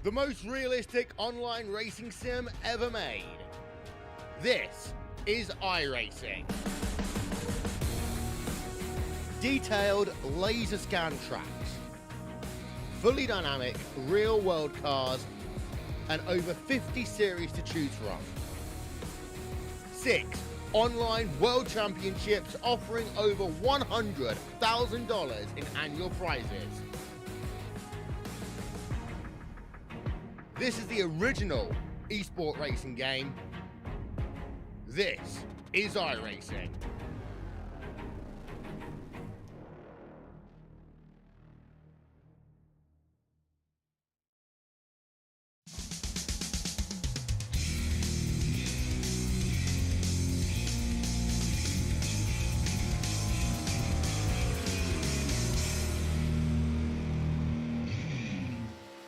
the most realistic online racing sim ever made. This is iRacing. Detailed laser scan tracks, fully dynamic real-world cars, and over 50 series to choose from. 6 online world championships offering over $100,000 in annual prizes. This is the original esport racing game. This is iRacing.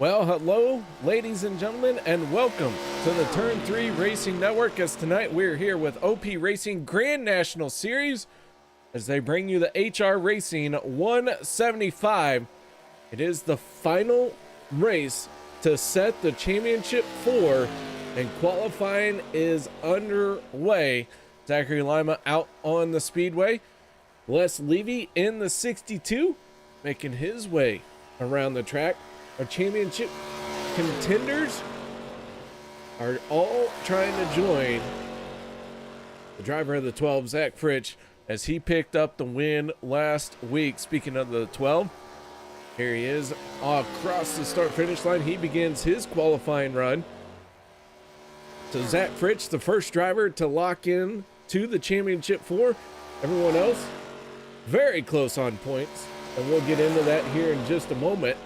Well, hello, ladies and gentlemen, and welcome to the Turn 3 Racing Network, as tonight we're here with OP Racing Grand National Series as they bring you the HR Racing 175. It is the final race to set the championship 4, and qualifying is underway. Zachary Lima out on the speedway. Les Levy in the 62, making his way around the track. Our championship contenders are all trying to join the driver of the 12, Zach Fritsch, as he picked up the win last week. Speaking of the 12, here he is across the start-finish line. He begins his qualifying run. So Zach Fritsch, the first driver to lock in to the championship 4. Everyone else very close on points, and we'll get into that here in just a moment.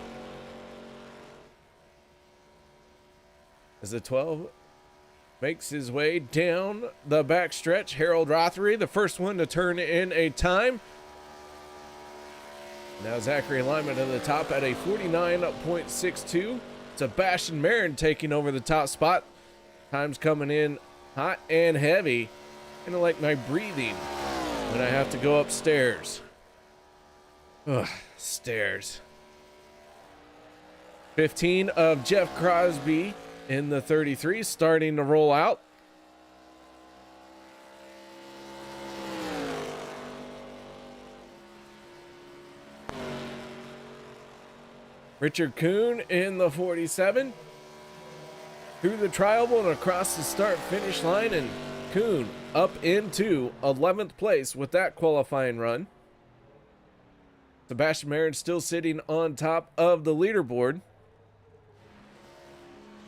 As the 12 makes his way down the backstretch, Harold Rothery, the first one to turn in a time. Now Zachary Lyman to the top at a 49.62. Sebastian Marin taking over the top spot. Time's coming in hot and heavy. Kind of like my breathing when I have to go upstairs. Ugh, stairs. 15 of Jeff Crosby in the 33, starting to roll out. Richard Kuhn in the 47. Through the tri-oval and across the start-finish line, and Kuhn up into 11th place with that qualifying run. Sebastian Marin still sitting on top of the leaderboard.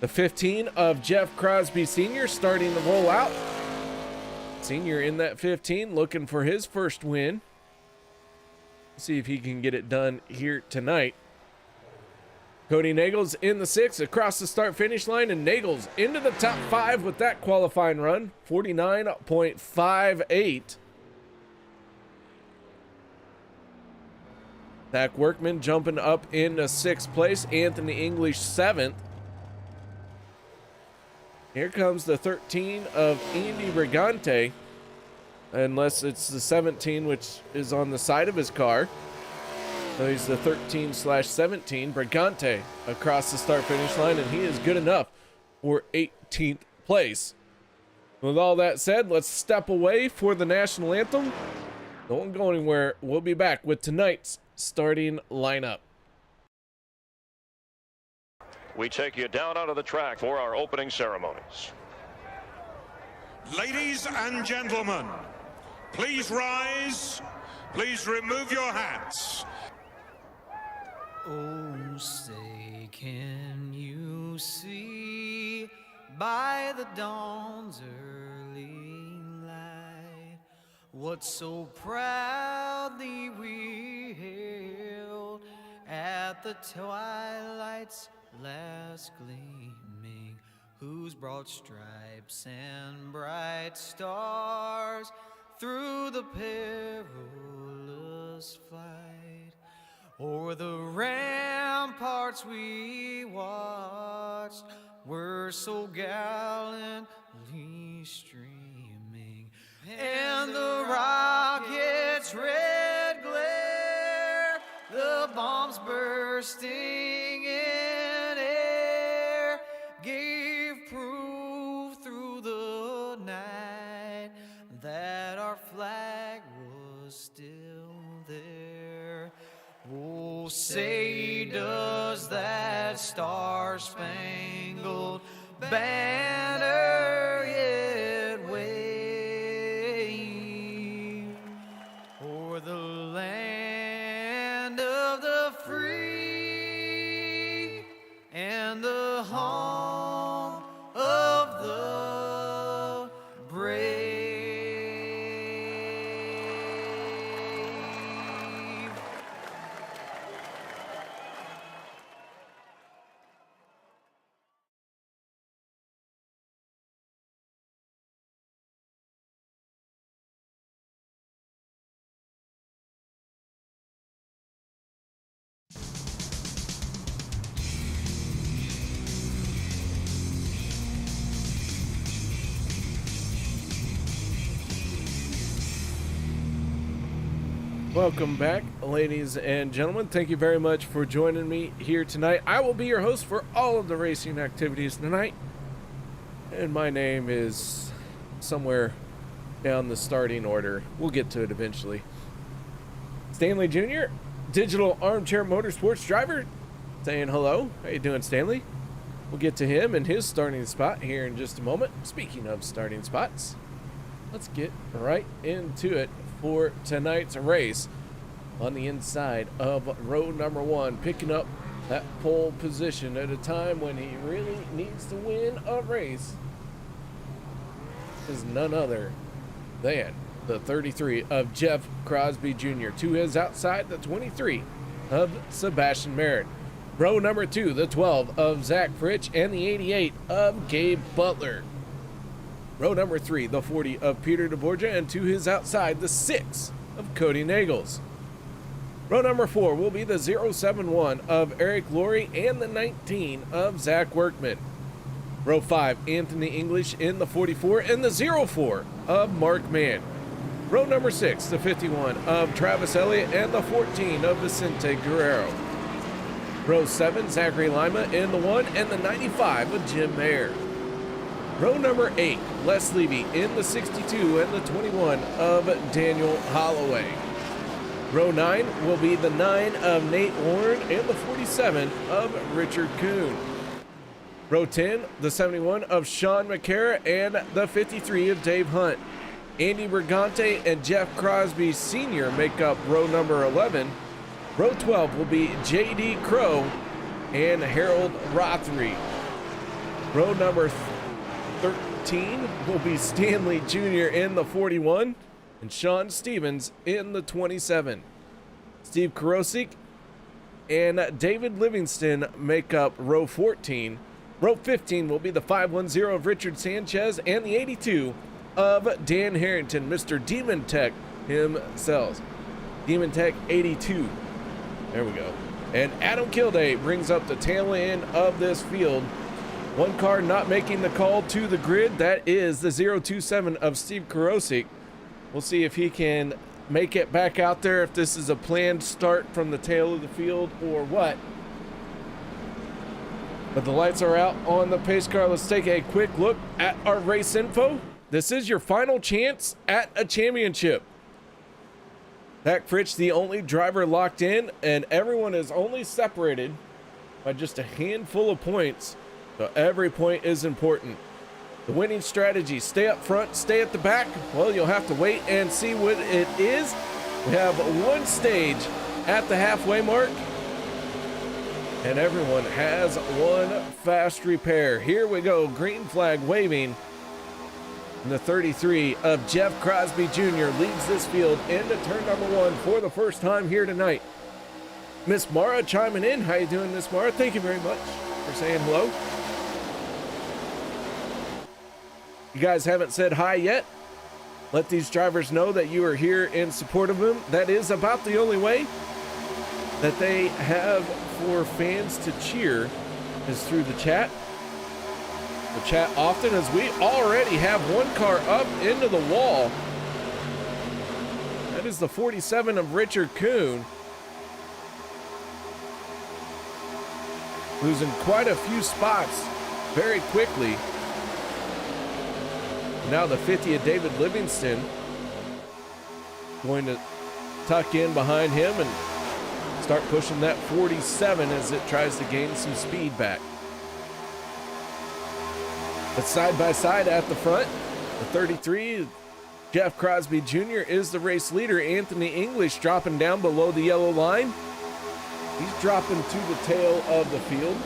The 15 of Jeff Crosby Sr. starting to roll out. Senior in that 15 looking for his first win. See if he can get it done here tonight. Cody Neagles in the 6 across the start-finish line, and Neagles into the top 5 with that qualifying run, 49.58. Zach Workman jumping up into 6th place. Anthony English 7th. Here comes the 13 of Andy Brigante, unless it's the 17, which is on the side of his car. So he's the 13/17, Brigante across the start-finish line, and he is good enough for 18th place. With all that said, let's step away for the national anthem. Don't go anywhere. We'll be back with tonight's starting lineup. We take you down onto the track for our opening ceremonies. Ladies and gentlemen, please rise. Please remove your hats. Oh, say, can you see by the dawn's early light what so proudly we hailed at the twilight's last gleaming, whose broad stripes and bright stars through the perilous flight o'er the ramparts we watched were so gallantly streaming, and the rocket's red glare, the bombs bursting in air, say, does that star-spangled banner yet wave o'er the land of the free and the home of the brave? Welcome back, ladies and gentlemen. Thank you very much for joining me here tonight. I will be your host for all of the racing activities tonight. And my name is somewhere down the starting order. We'll get to it eventually. Stanley Jr., digital armchair motorsports driver, saying hello. How you doing, Stanley? We'll get to him and his starting spot here in just a moment. Speaking of starting spots, let's get right into it for tonight's race. On the inside of row number 1, picking up that pole position at a time when he really needs to win a race, is none other than the 33 of Jeff Crosby Jr. To his outside, the 23 of Sebastian Merritt. Row number 2, the 12 of Zach Fritsch, and the 88 of Gabe Butler. Row number 3, the 40 of Peter deBorja, and to his outside, the 6 of Cody Neagles. Row number 4 will be the 071 of Eric Laurie and the 19 of Zach Workman. Row 5, Anthony English in the 44 and the 04 of Mark Mann. Row number 6, the 51 of Travis Elliott and the 14 of Vicente Guerrero. Row 7, Zachary Lima in the 1 and the 95 of Jim Mayer. Row number 8, Les Levy in the 62 and the 21 of Daniel Holloway. Row 9 will be the 9 of Nate Warren and the 47 of Richard Kuhn. Row 10, the 71 of Sean McCara and the 53 of Dave Hunt. Andy Brigante and Jeff Crosby Sr. make up row number 11. Row 12 will be J.D. Crow and Harold Rothery. Row number 13 will be Stanley Jr. in the 41 and Sean Stevens in the 27. Steve Karosik and David Livingston make up row 14. Row 15 will be the 510 of Richard Sanchez and the 82 of Dan Harrington, Mr. Demon Tech himself. Demon Tech 82. There we go. And Adam Kilday brings up the tail end of this field. One car not making the call to the grid. That is the 027 of Steve Karosik. We'll see if he can make it back out there, if this is a planned start from the tail of the field or what. But the lights are out on the pace car. Let's take a quick look at our race info. This is your final chance at a championship. Zach Fritsch, the only driver locked in, and everyone is only separated by just a handful of points. So every point is important. The winning strategy, stay up front, stay at the back. Well, you'll have to wait and see what it is. We have one stage at the halfway mark, and everyone has one fast repair. Here we go, green flag waving. And the 33 of Jeff Crosby Jr. leads this field into turn number 1 for the first time here tonight. Miss Mara chiming in. How you doing, Miss Mara? Thank you very much for saying hello. You guys haven't said hi yet. Let these drivers know that you are here in support of them. That is about the only way that they have for fans to cheer is through the chat. The chat often, as we already have one car up into the wall. That is the 47 of Richard Kuhn, losing quite a few spots very quickly. Now the 50 of David Livingston going to tuck in behind him, and start pushing that 47 as it tries to gain some speed back. But side by side at the front, the 33, Jeff Crosby Jr. is the race leader. Anthony English dropping down below the yellow line. He's dropping to the tail of the field.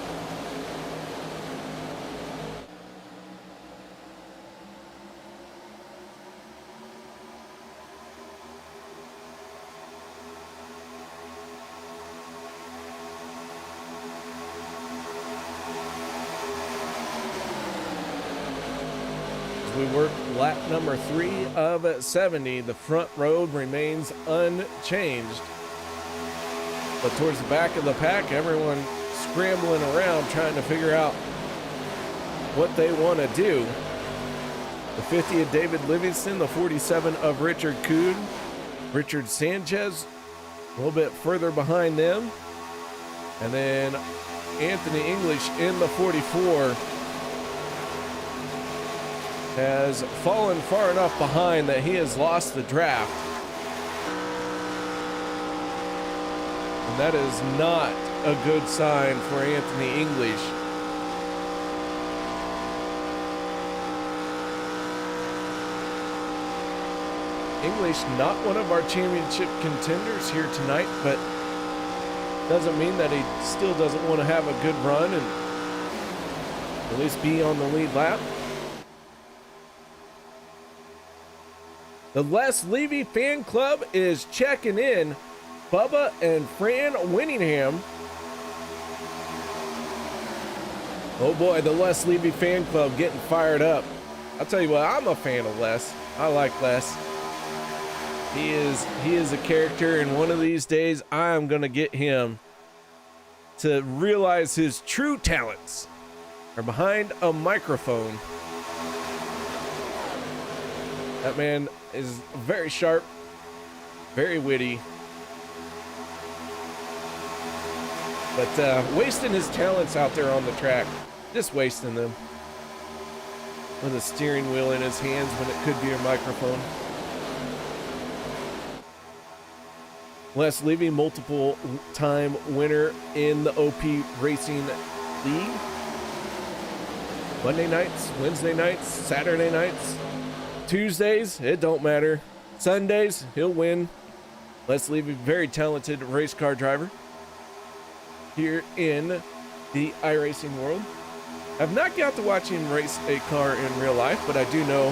We work lap number 3 of 70. The front road remains unchanged. But towards the back of the pack, everyone scrambling around trying to figure out what they want to do. The 50 of David Livingston, the 47 of Richard Kuhn, Richard Sanchez a little bit further behind them. And then Anthony English in the 44 has fallen far enough behind that he has lost the draft. And that is not a good sign for Anthony English. English, not one of our championship contenders here tonight, but doesn't mean that he still doesn't want to have a good run and at least be on the lead lap. The Les Levy fan club is checking in. Bubba and Fran Winningham. Oh boy, the Les Levy fan club getting fired up. I'll tell you what, I'm a fan of Les. I like Les. He is a character, and one of these days I am gonna get him to realize his true talents are behind a microphone. That man is very sharp, very witty, but wasting his talents out there on the track, just wasting them with a steering wheel in his hands when it could be a microphone. Les Levy, multiple time winner in the OP Racing League. Monday nights, Wednesday nights, Saturday nights, Tuesdays, it don't matter. Sundays, he'll win. Les Levy, very talented race car driver here in the iRacing world. I've not got to watch him race a car in real life, but I do know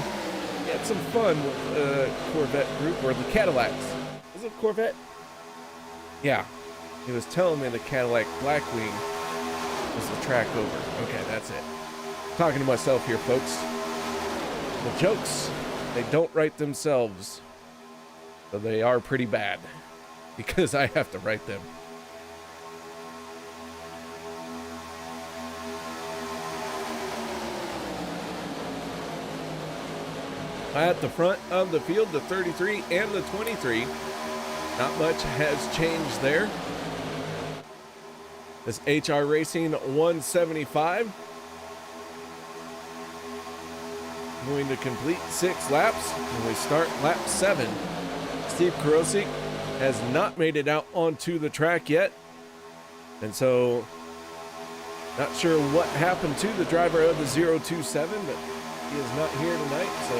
he had some fun with the Corvette group, or the Cadillacs. Is it Corvette? Yeah. He was telling me the Cadillac Blackwing was the track over. Okay, that's it. Talking to myself here, folks. The jokes, they don't write themselves, but they are pretty bad because I have to write them. At the front of the field, the 33 and the 23, not much has changed there. This HR Racing 175 going to complete 6 laps, and we start lap 7. Steve Karosik has not made it out onto the track yet, and so not sure what happened to the driver of the 027, but he is not here tonight, so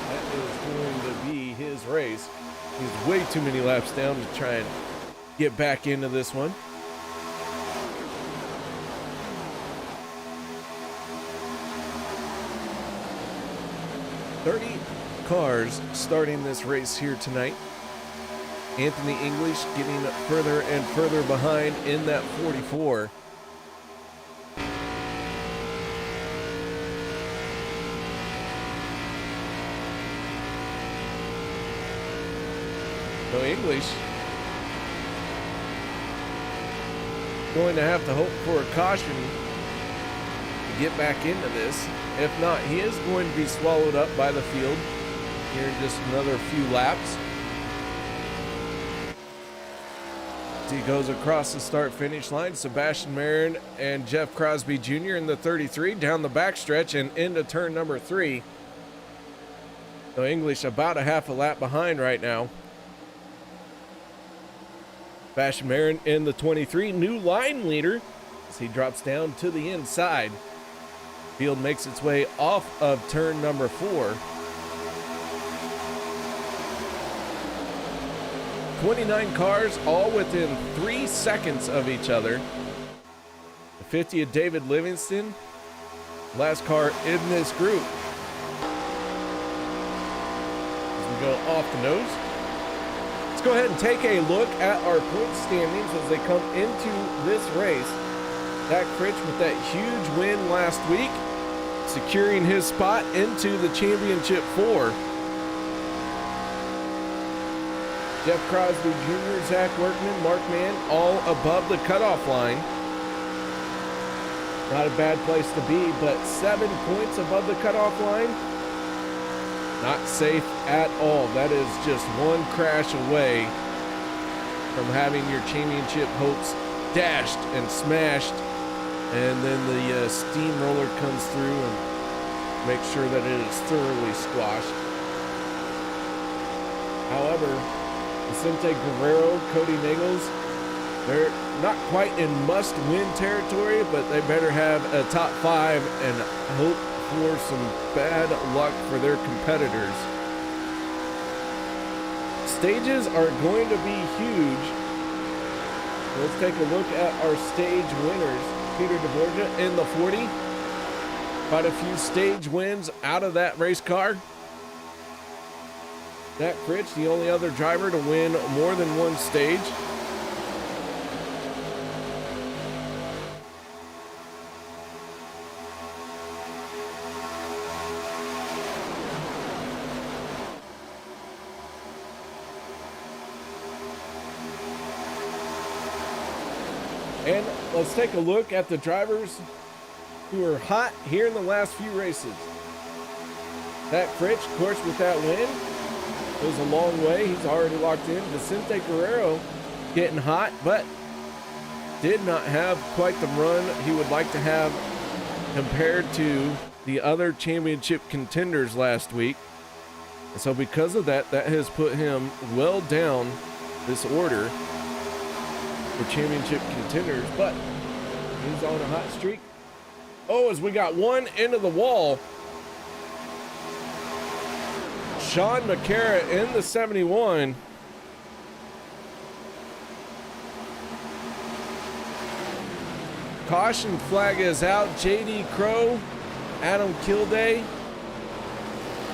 that is going to be his race. He's way too many laps down to try and get back into this one. Cars starting this race here tonight. Anthony English getting further and further behind in that 44. So English going to have to hope for a caution to get back into this. If not, he is going to be swallowed up by the field here in just another few laps. As he goes across the start-finish line, Sebastian Marin and Jeff Crosby Jr. in the 33 down the backstretch and into turn number 3. So English about a half a lap behind right now. Mann in the 23, new line leader as he drops down to the inside. Field makes its way off of turn number 4. 29 cars, all within 3 seconds of each other. The 50 of David Livingston, last car in this group. As we go off the nose. Let's go ahead and take a look at our point standings as they come into this race. Fritsch with that huge win last week, securing his spot into the championship 4. Jeff Crosby Jr., Workman, Mann, all above the cutoff line. Not a bad place to be, but 7 points above the cutoff line. Not safe at all. That is just one crash away from having your championship hopes dashed and smashed, and then the steamroller comes through and makes sure that it is thoroughly squashed. However, Vicente Guerrero, Cody Neagles, they're not quite in must-win territory, but they better have a top 5 and hope for some bad luck for their competitors. Stages are going to be huge. Let's take a look at our stage winners. Peter deBorja in the 40. Quite a few stage wins out of that race car. Fritsch, the only other driver to win more than one stage. And let's take a look at the drivers who are hot here in the last few races. Fritsch, of course, with that win, goes a long way. He's already locked in. Vicente Guerrero getting hot, but did not have quite the run he would like to have compared to the other championship contenders last week. And so because of that, that has put him well down this order for championship contenders, but he's on a hot streak. Oh, as we got one into the wall. Sean McCarra in the 71. Caution flag is out. JD Crow, Adam Kilday,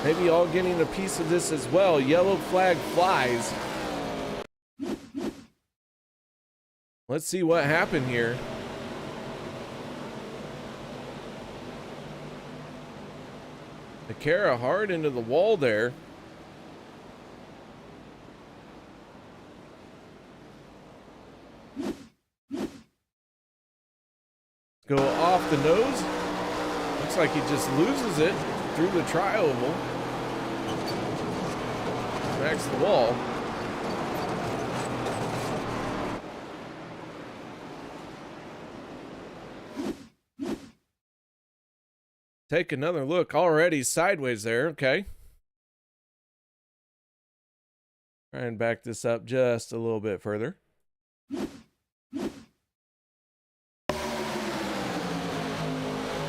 maybe all getting a piece of this as well. Yellow flag flies. Let's see what happened here. McCarra hard into the wall there. Go off the nose. Looks like he just loses it through the tri-oval. Smacks the wall. Take another look. Already sideways there. Okay. Try and back this up just a little bit further.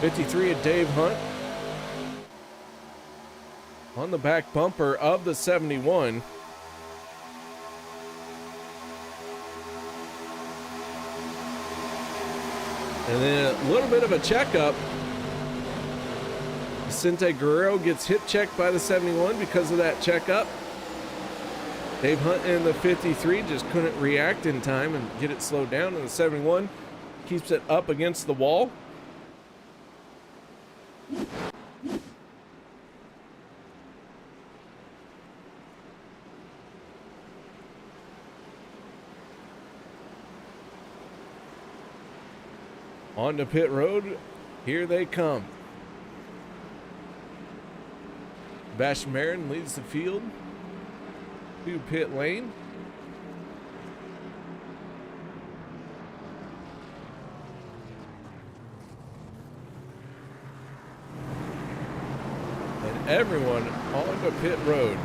'53 at Dave Hunt on the back bumper of the 71. And then a little bit of a checkup. Vicente Guerrero gets hip checked by the 71 because of that checkup. Dave Hunt in the 53 just couldn't react in time and get it slowed down, and the 71 keeps it up against the wall. On to pit road, here they come. Mann leads the field to pit lane. And everyone on the pit road.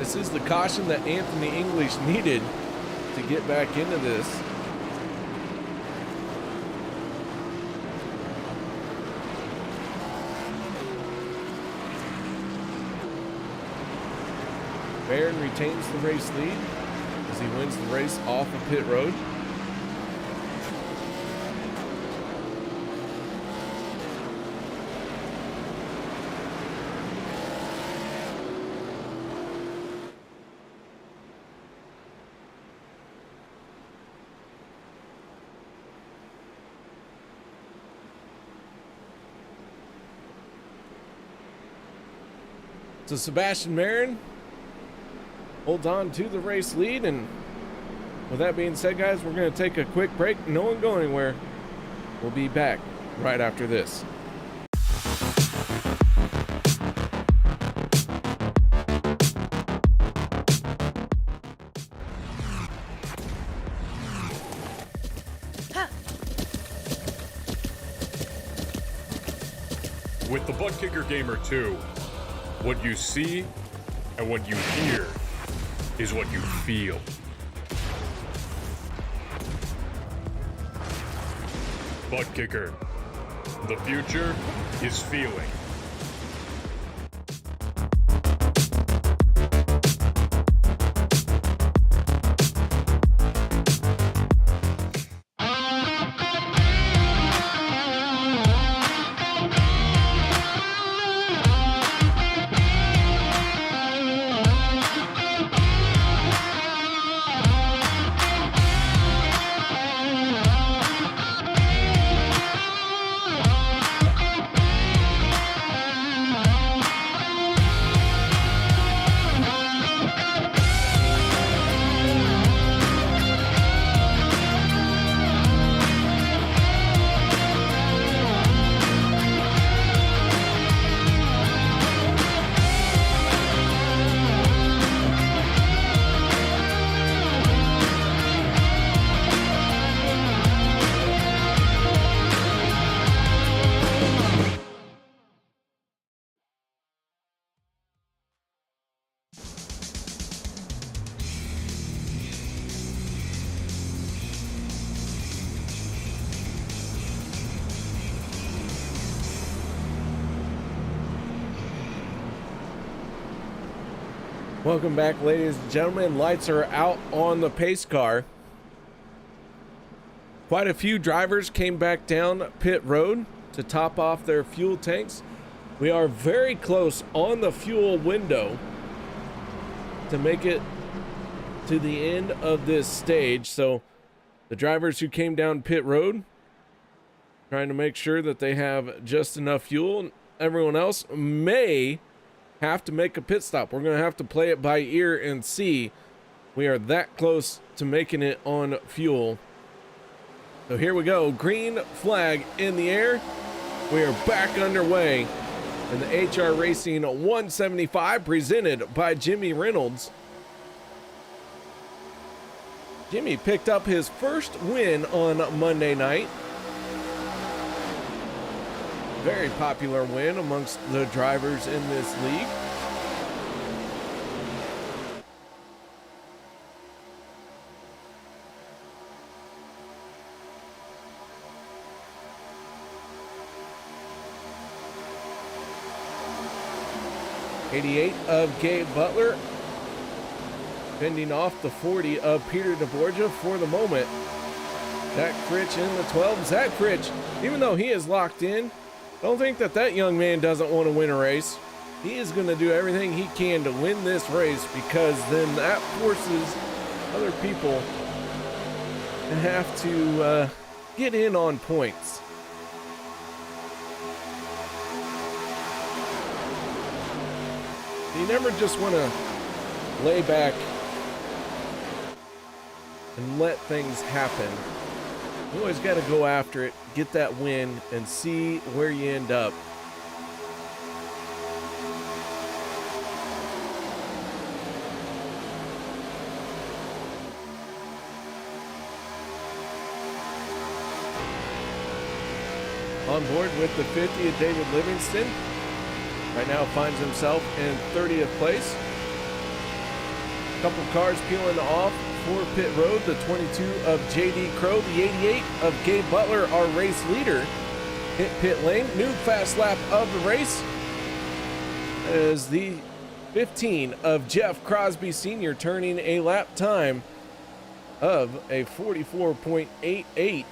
This is the caution that Anthony English needed to get back into this. Barron retains the race lead as he wins the race off of pit road. So Sebastian Marin holds on to the race lead, and with that being said, guys, we're going to take a quick break. No one go anywhere. We'll be back right after this. With the Butt Kicker Gamer 2, what you see and what you hear is what you feel. Butt Kicker. The future is feeling. Welcome back, ladies and gentlemen. Lights are out on the pace car. Quite a few drivers came back down pit road to top off their fuel tanks. We are very close on the fuel window to make it to the end of this stage. So the drivers who came down pit road, trying to make sure that they have just enough fuel. Everyone else may have to make a pit stop. We're going to have to play it by ear and see. We are that close to making it on fuel. So here we go. Green flag in the air. We are back underway in the HR Racing 175 presented by Jimmy Reynolds. Jimmy picked up his first win on Monday night. Very popular win amongst the drivers in this league. '88 of Gabe Butler, fending off the 40 of Peter deBorja for the moment. Zach Fritsch in the 12. Zach Fritsch, even though he is locked in, don't think that that young man doesn't want to win a race. He is going to do everything he can to win this race, because then that forces other people to have to get in on points. You never just want to lay back and let things happen. You always got to go after it, get that win, and see where you end up. On board with the 50th, David Livingston right now finds himself in 30th place. Couple cars peeling off for pit road. The 22 of JD Crow, the 88 of Gabe Butler, our race leader, hit pit lane. New fast lap of the race is the 15 of Jeff Crosby Sr. turning a lap time of a 44.88.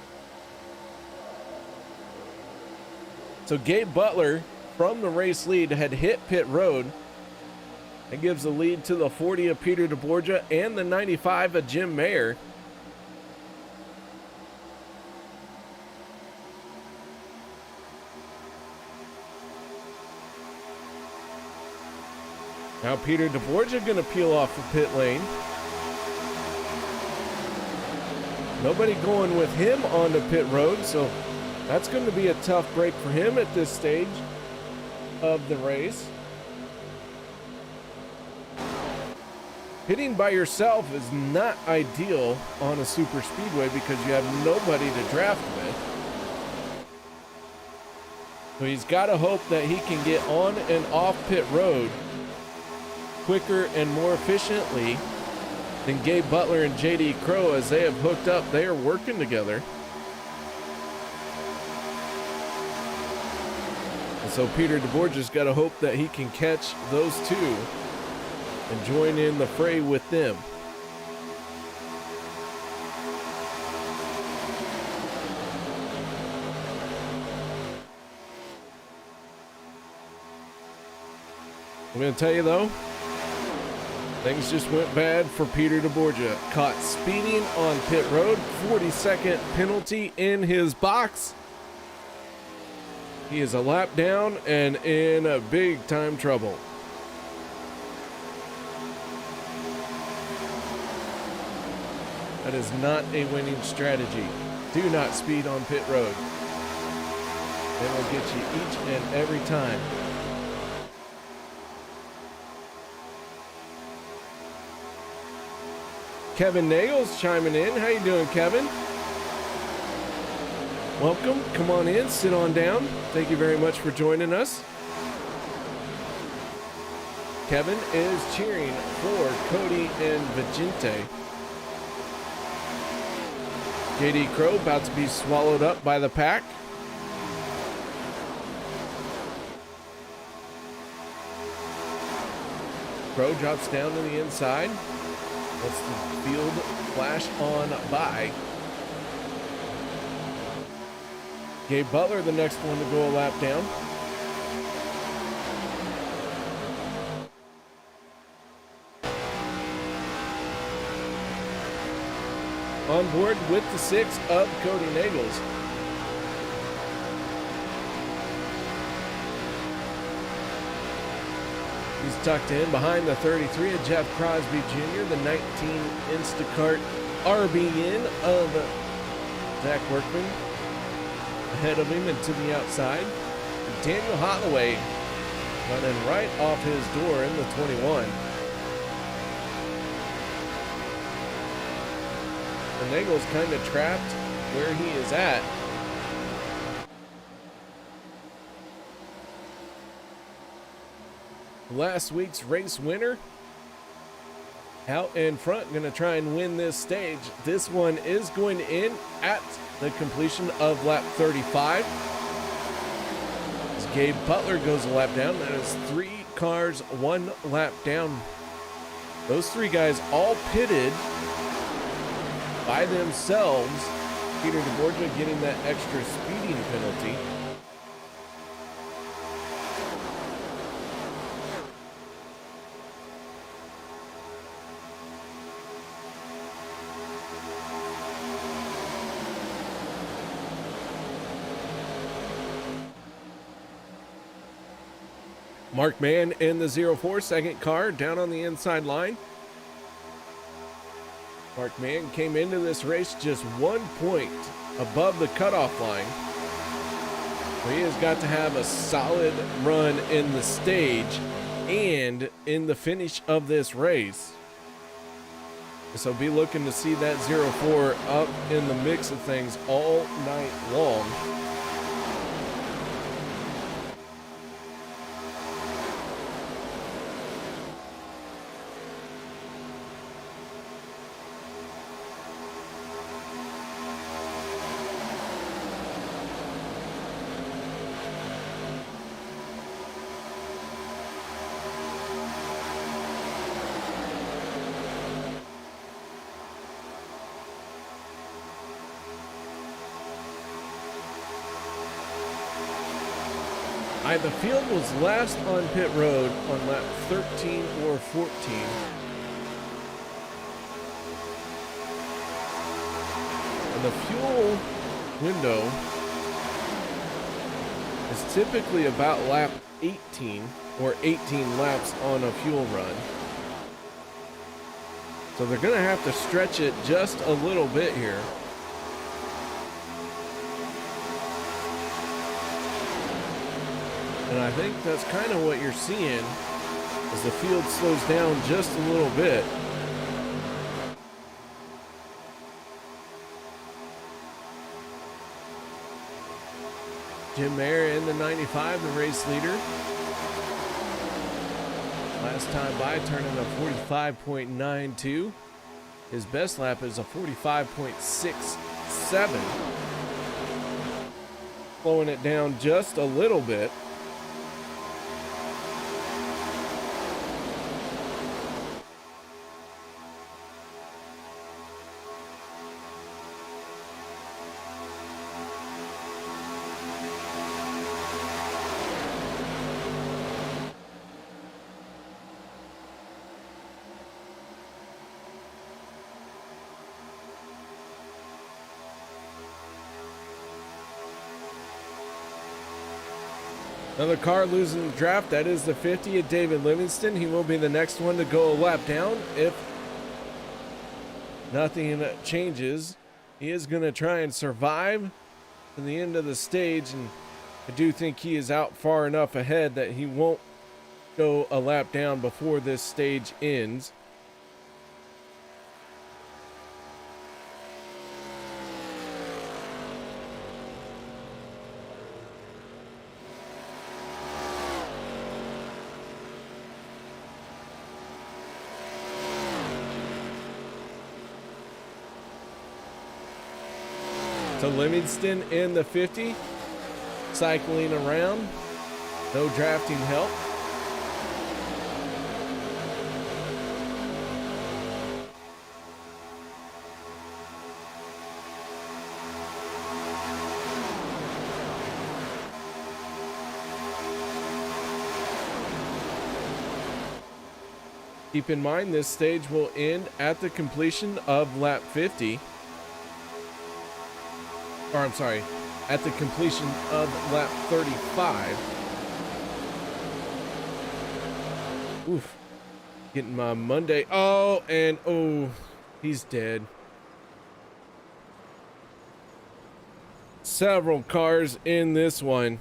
So Gabe Butler from the race lead had hit pit road. It gives the lead to the 40 of Peter deBorja and the 95 of Jim Mayer. Now Peter deBorja going to peel off the pit lane. Nobody going with him onto pit road, so that's going to be a tough break for him at this stage of the race. Hitting by yourself is not ideal on a super speedway because you have nobody to draft with. So he's got to hope that he can get on and off pit road quicker and more efficiently than Gabe Butler and JD Crow as they have hooked up. They are working together. And so Peter deBorja's got to hope that he can catch those two and join in the fray with them. I'm going to tell you though, things just went bad for Peter deBorja. Caught speeding on pit road, 40-second penalty in his box. He is a lap down and in a big time trouble. That is not a winning strategy. Do not speed on pit road. They will get you each and every time. Kevin Neagles chiming in. How you doing, Kevin? Welcome. Come on in. Sit on down. Thank you very much for joining us. Kevin is cheering for Cody and Vigente. JD Crow about to be swallowed up by the pack. Crow drops down to the inside. Lets the field flash on by. Gabe Butler, the next one to go a lap down. On board with the 6 of Cody Neagles. He's tucked in behind the 33 of Jeff Crosby Jr., the 19 Instacart RBN of Zach Workman. Ahead of him and to the outside. Daniel Holloway running right off his door in the 21. And Neagles kind of trapped where he is at. Last week's race winner out in front, going to try and win this stage. This one is going to end at the completion of lap 35. As Gabe Butler goes a lap down, that is 3 cars, 1 lap down. Those 3 guys all pitted by themselves. Peter deBorja getting that extra speeding penalty. Mark Mann in the 04 second car down on the inside line. Mark Mann came into this race just 1 point above the cutoff line. So he has got to have a solid run in the stage and in the finish of this race. So be looking to see that 04 up in the mix of things all night long. The field was last on pit road on lap 13 or 14. And the fuel window is typically about lap 18 or 18 laps on a fuel run. So they're going to have to stretch it just a little bit here. And I think that's kind of what you're seeing as the field slows down just a little bit. Jim Mayer in the 95, the race leader. Last time by, turning a 45.92. His best lap is a 45.67. Slowing it down just a little bit. Another car losing the draft. That is the 50 of David Livingston. He will be the next one to go a lap down if nothing changes. He is going to try and survive to the end of the stage, and I do think he is out far enough ahead that he won't go a lap down before this stage ends. So Livingston in the 50, cycling around, no drafting help. Keep in mind this stage will end at the completion of lap 50. Or I'm sorry, at the completion of lap 35. Oof. Getting my Monday. Oh, and oh, he's dead. Several cars in this one.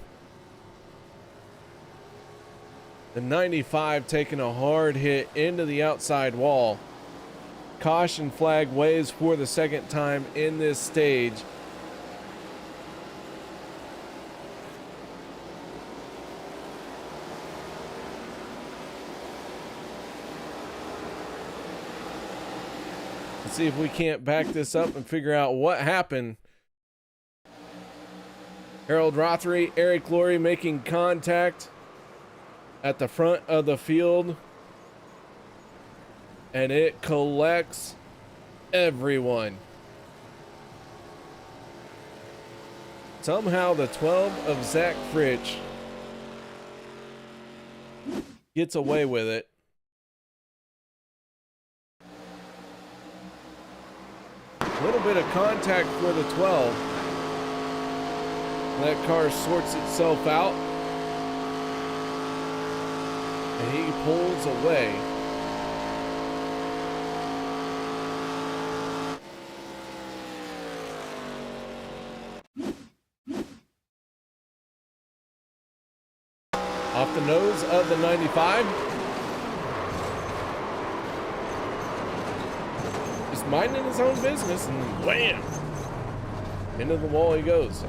The 95 taking a hard hit into the outside wall. Caution flag waves for the second time in this stage. Let's see if we can't back this up and figure out what happened. Harold Rothery, Eric Laurie making contact at the front of the field, and it collects everyone. Somehow the 12 of Zach Fritsch gets away with it. A little bit of contact for the 12. That car sorts itself out, and he pulls away. Off the nose of the 95. Just minding his own business, and wham! Into the wall he goes.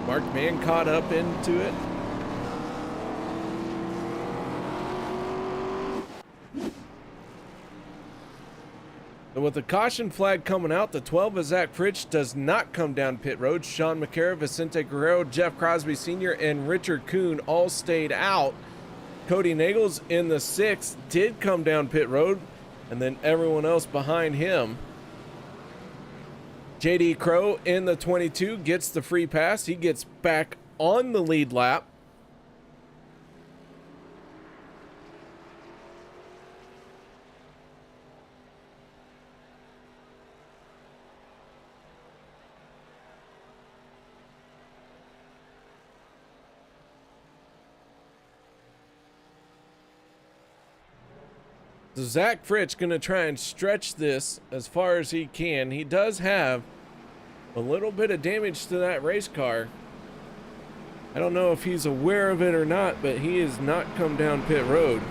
Mark Mann caught up into it. And with the caution flag coming out, the 12 of Zach Fritsch does not come down pit road. Sean McCarra, Vicente Guerrero, Jeff Crosby Sr., and Richard Kuhn all stayed out. Cody Neagles in the 6 did come down pit road, and then everyone else behind him. JD Crow in the 22 gets the free pass. He gets back on the lead lap. So Zach Fritsch going to try and stretch this as far as he can. He does have a little bit of damage to that race car. I don't know if he's aware of it or not, but he has not come down pit road.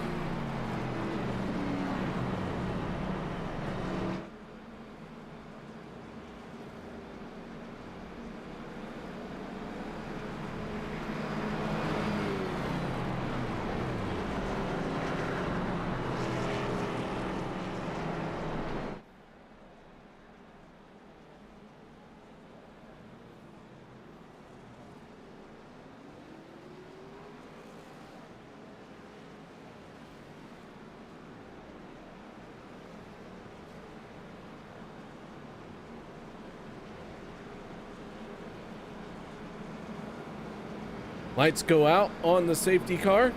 Lights go out on the safety car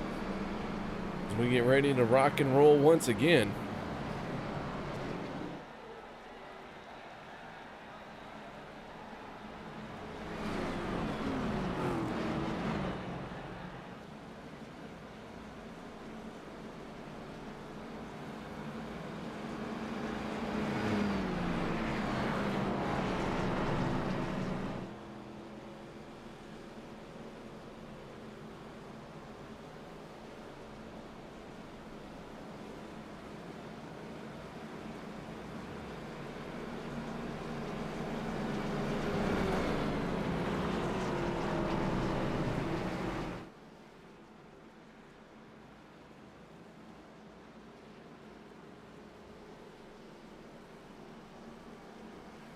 as we get ready to rock and roll once again.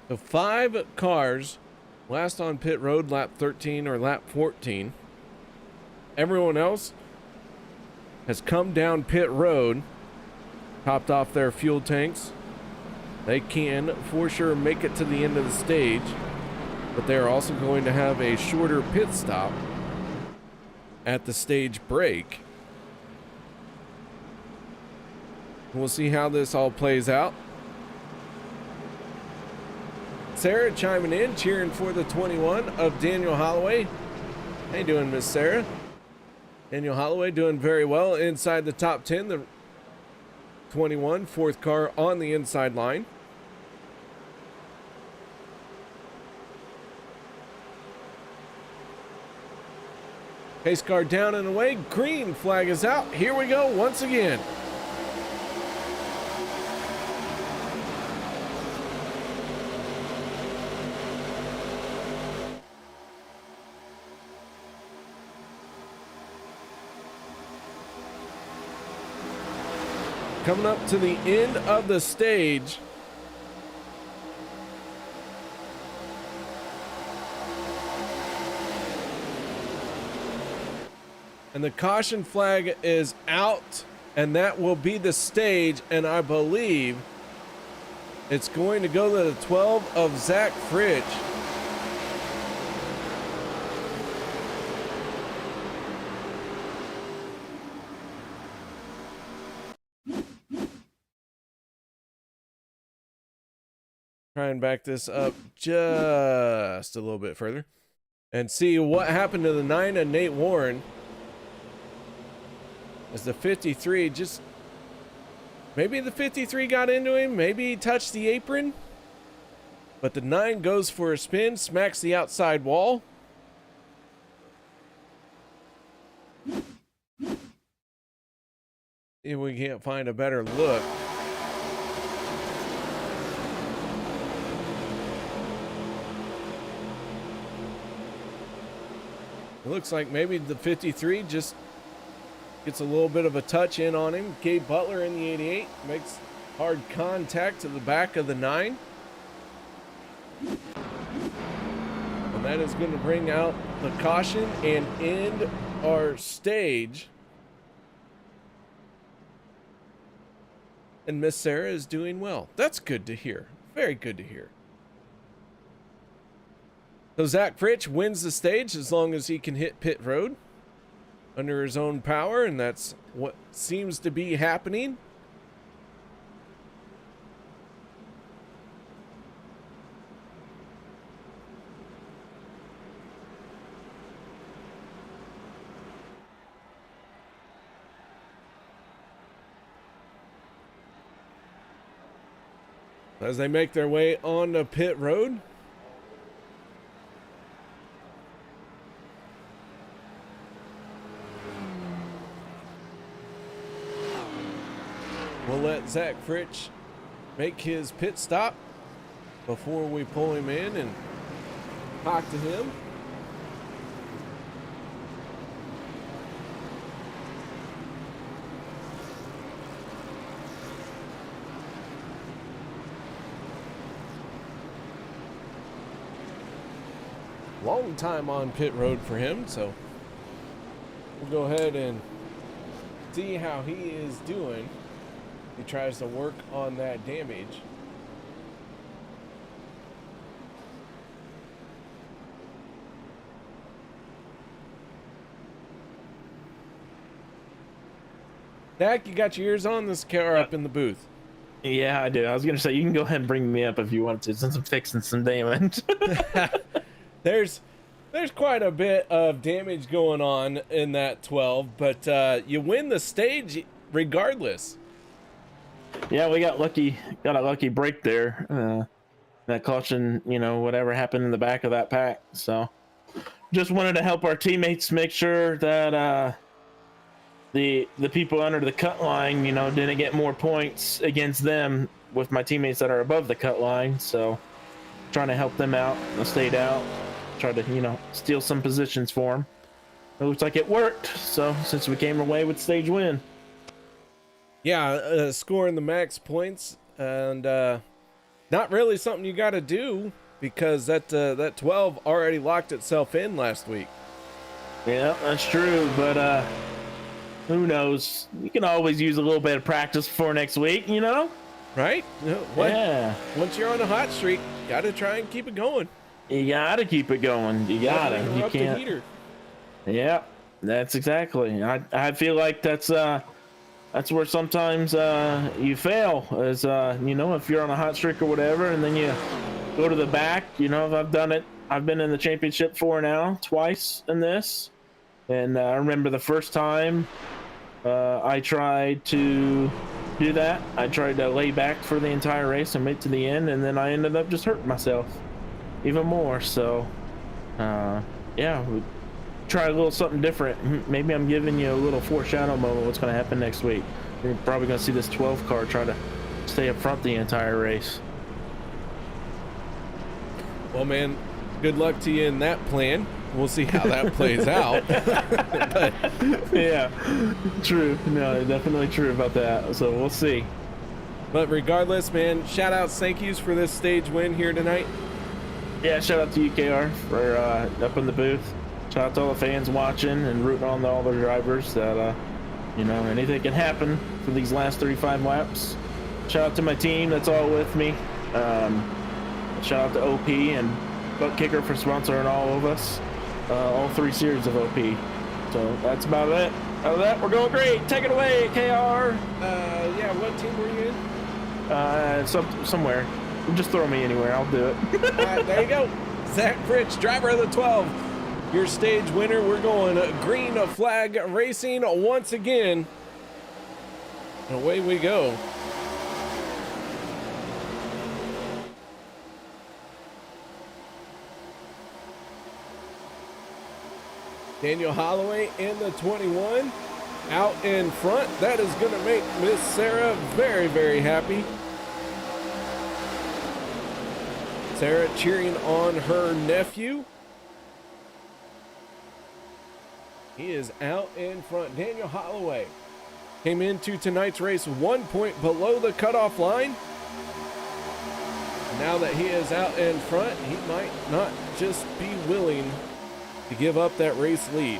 So 5 cars last on pit road lap 13 or lap 14. Everyone else has come down pit road, topped off their fuel tanks. They can for sure make it to the end of the stage, but they're also going to have a shorter pit stop at the stage break. We'll see how this all plays out. Sarah chiming in, cheering for the 21 of Daniel Holloway. How you doing, Miss Sarah? Daniel Holloway doing very well inside the top 10. The 21, 4th car on the inside line. Pace car down and away. Green flag is out. Here we go once again. Coming up to the end of the stage. And the caution flag is out, and that will be the stage, and I believe it's going to go to the 12 of Zach Fritsch. Try and back this up just a little bit further and see what happened to the 9 of Nate Warren. As the 53 just, maybe the 53 got into him, maybe he touched the apron, but the 9 goes for a spin, smacks the outside wall. If we can't find a better look. It looks like maybe the 53 just gets a little bit of a touch in on him. Gabe Butler in the 88 makes hard contact to the back of the 9. And that is going to bring out the caution and end our stage. And Miss Sarah is doing well. That's good to hear. Very good to hear. So Zach Fritsch wins the stage as long as he can hit pit road under his own power, and that's what seems to be happening. As they make their way on the pit road. We'll let Zach Fritsch make his pit stop before we pull him in and talk to him. Long time on pit road for him, so we'll go ahead and see how he is doing. He tries to work on that damage. Dak, you got your ears on? This car up in the booth. Yeah, I do. I was gonna say you can go ahead and bring me up if you want to, since I'm fixing some damage. There's quite a bit of damage going on in that 12, but you win the stage regardless. Yeah, we got lucky. Got a lucky break there. That caution, whatever happened in the back of that pack. So, just wanted to help our teammates make sure that the people under the cut line, didn't get more points against them with my teammates that are above the cut line. So, trying to help them out. I stayed out. Tried to, steal some positions for them. It looks like it worked. So since we came away with stage win. Yeah, scoring the max points, and not really something you got to do because that 12 already locked itself in last week. Yeah, that's true. But who knows? You can always use a little bit of practice for next week, Right? Yeah. Once you're on a hot streak, got to try and keep it going. You gotta keep it going. You gotta. You Up the can't. heater. Yeah, that's exactly. I feel like that's where sometimes you fail. Is if you're on a hot streak or whatever, and then you go to the back. I've done it. I've been in the championship twice in this, and I remember the first time I tried to do that. I tried to lay back for the entire race and make to the end, and then I ended up just hurting myself even more. So yeah, we try a little something different. Maybe I'm giving you a little foreshadow moment what's going to happen next week. You're probably going to see this 12 car try to stay up front the entire race. Well, man, good luck to you in that plan. We'll see how that plays out. But, yeah, true. No, definitely true about that. So we'll see. But regardless, man, shout outs, thank yous for this stage win here tonight. Yeah, shout out to UKR for up in the booth. Shout out to all the fans watching and rooting on all the drivers that, anything can happen for these last 35 laps. Shout out to my team that's all with me. Shout out to OP and Butt Kicker for sponsoring all of us. All 3 series of OP. So that's about it. Out of that, we're going great. Take it away, KR. Yeah, what team were you in? Somewhere. Just throw me anywhere. I'll do it. All right, there you go. Zach Fritsch, driver of the 12. Your stage winner. We're going green flag racing once again. And away we go. Daniel Holloway in the 21 out in front. That is going to make Miss Sarah very, very happy. Sarah cheering on her nephew. He is out in front. Daniel Holloway came into tonight's race 1 point below the cutoff line. Now that he is out in front, he might not just be willing to give up that race lead.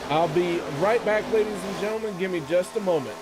I'll be right back, ladies and gentlemen. Give me just a moment.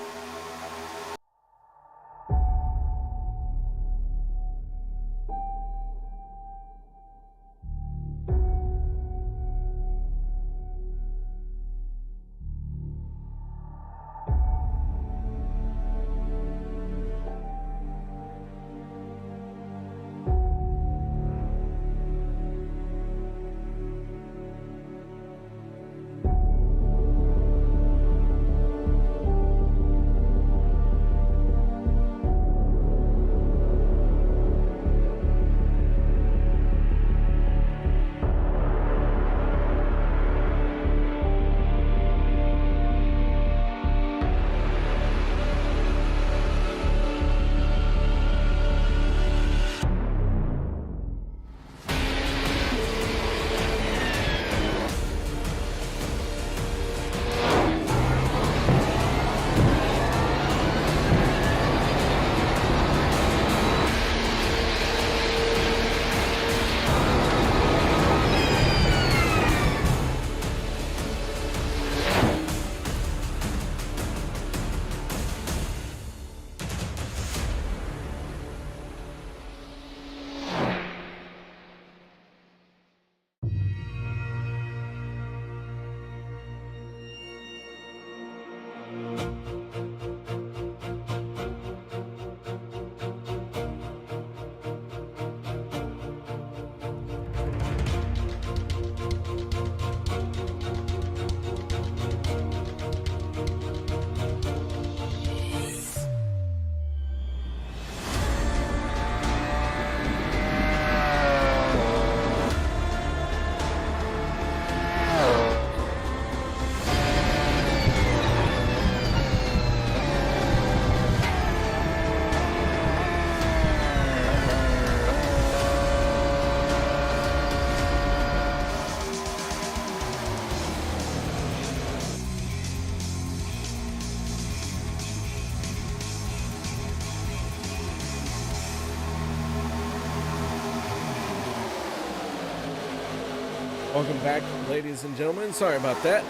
Welcome back, ladies and gentlemen. Sorry about that.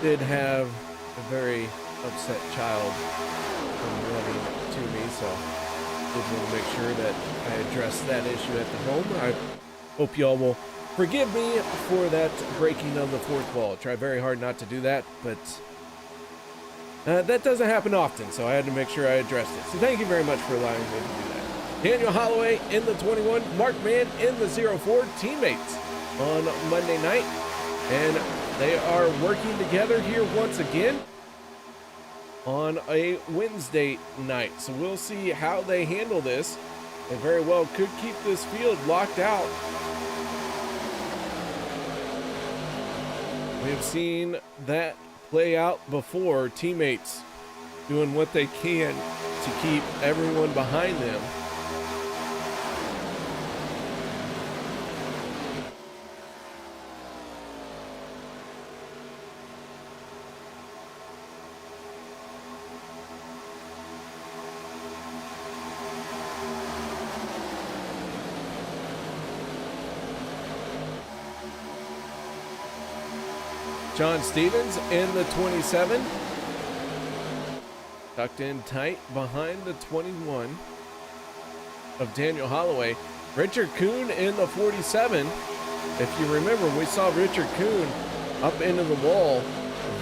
Did have a very upset child come running to me, so did want to make sure that I address that issue at the home. I hope y'all will forgive me for that breaking of the fourth wall. I try very hard not to do that, but that doesn't happen often, so I had to make sure I addressed it. So thank you very much for allowing me to do that. Daniel Holloway in the 21, Mark Mann in the 04, teammates on Monday night, and they are working together here once again on a Wednesday night. So we'll see how they handle this. They very well could keep this field locked out. We have seen that play out before, teammates doing what they can to keep everyone behind them. John Stevens in the 27, tucked in tight behind the 21 of Daniel Holloway. Richard Kuhn in the 47. If you remember, we saw Richard Kuhn up into the wall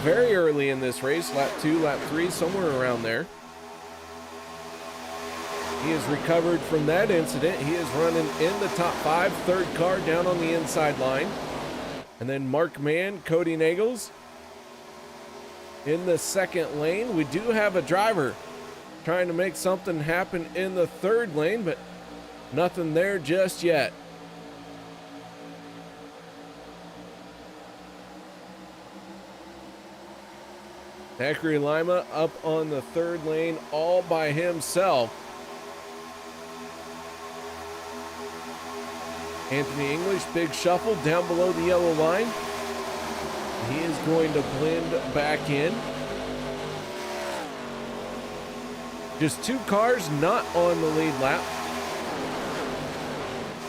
very early in this race, lap 2, lap 3, somewhere around there. He has recovered from that incident. He is running in the top 5, third car down on the inside line. And then Mark Mann, Cody Neagles in the second lane. We do have a driver trying to make something happen in the third lane, but nothing there just yet. Zachary Lima up on the third lane all by himself. Anthony English, big shuffle down below the yellow line. He is going to blend back in. Just 2 cars not on the lead lap.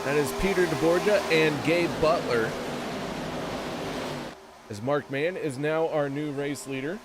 That is Peter deBorja and Gabe Butler. As Mark Mann is now our new race leader.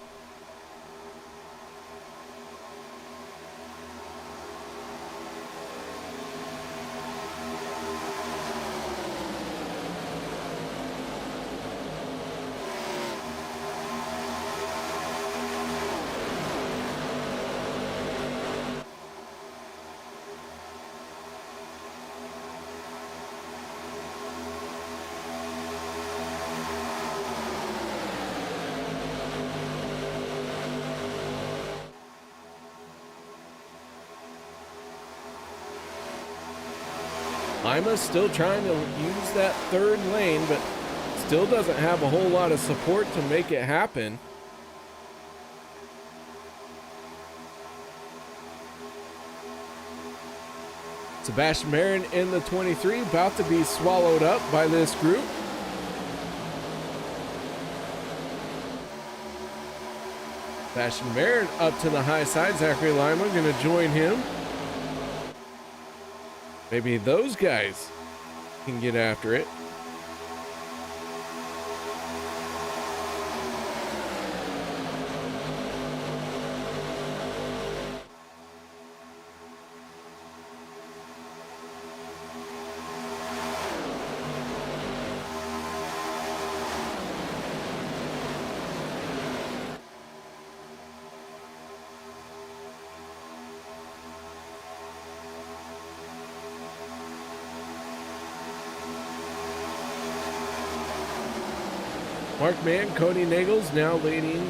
Lima's still trying to use that third lane, but still doesn't have a whole lot of support to make it happen. Sebastian Marin in the 23, about to be swallowed up by this group. Sebastian Marin up to the high side. Zachary Lima going to join him. Maybe those guys can get after it. Mark Mann, Cody Neagles now leading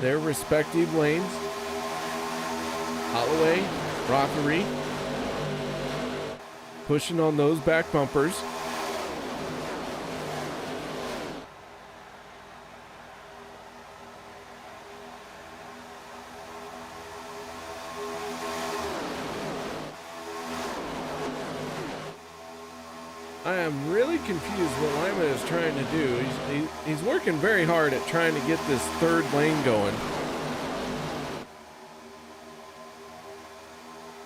their respective lanes. Holloway, Rockery, pushing on those back bumpers. I am really confused what Lima is trying to do. He's working very hard at trying to get this third lane going.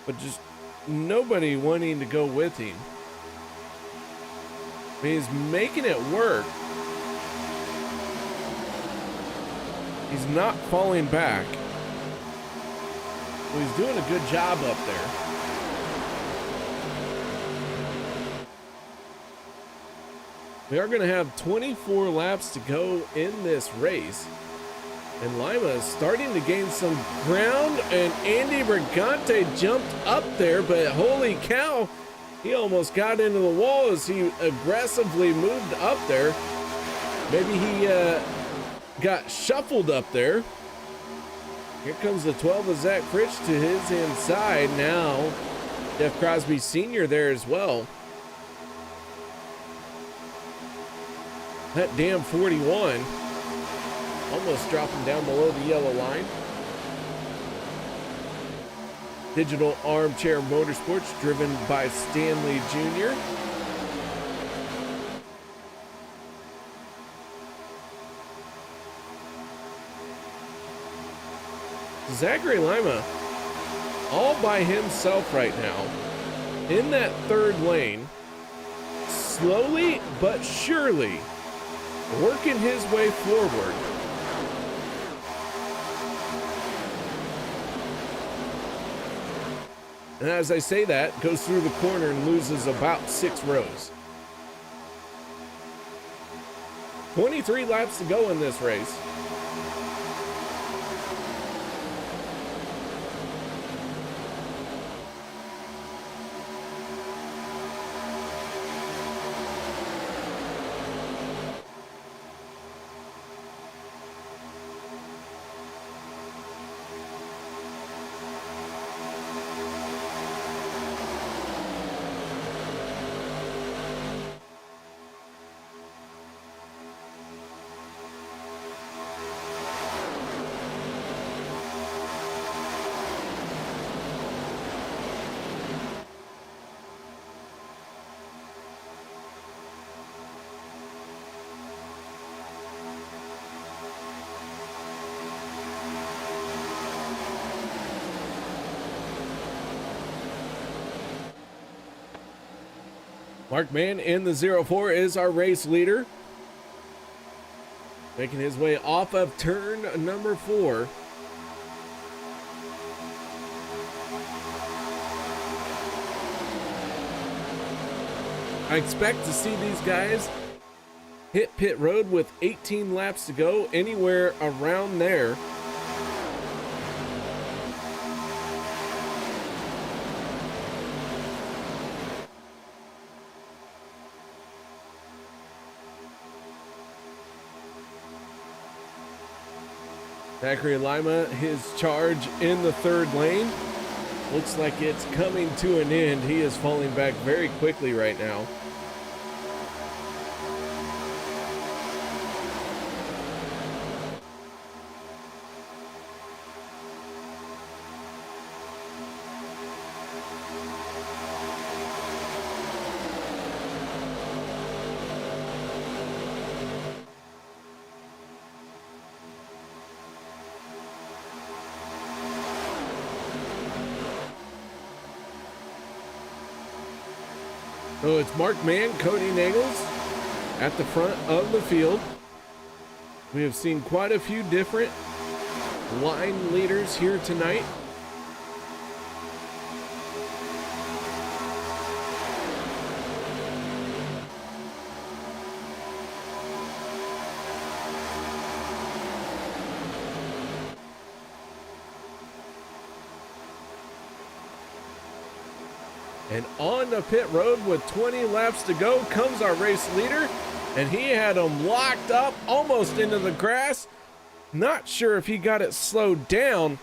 But just nobody wanting to go with him. I mean, he's making it work, He's not falling back. So he's doing a good job up there. We are going to have 24 laps to go in this race. And Lima is starting to gain some ground, and Andy Brigante jumped up there, but holy cow, he almost got into the wall as he aggressively moved up there. Maybe he got shuffled up there. Here comes the 12 of Zach Fritsch to his inside. Now Jeff Crosby Sr. there as well. That damn 41 almost dropping down below the yellow line. Digital Armchair Motorsports, driven by Stanley Jr. Zachary Lima all by himself right now in that third lane, slowly but surely working his way forward. And as I say that, goes through the corner and loses about 6 rows. 23 laps to go in this race. Mark Mann in the 04 is our race leader, making his way off of turn number 4. I expect to see these guys hit pit road with 18 laps to go, anywhere around there. Zachary Lima, his charge in the third lane. Looks like it's coming to an end. He is falling back very quickly right now. So it's Mark Mann, Cody Neagles at the front of the field. We have seen quite a few different line leaders here tonight. And on the pit road with 20 laps to go comes our race leader, and he had him locked up almost into the grass. Not sure if he got it slowed down.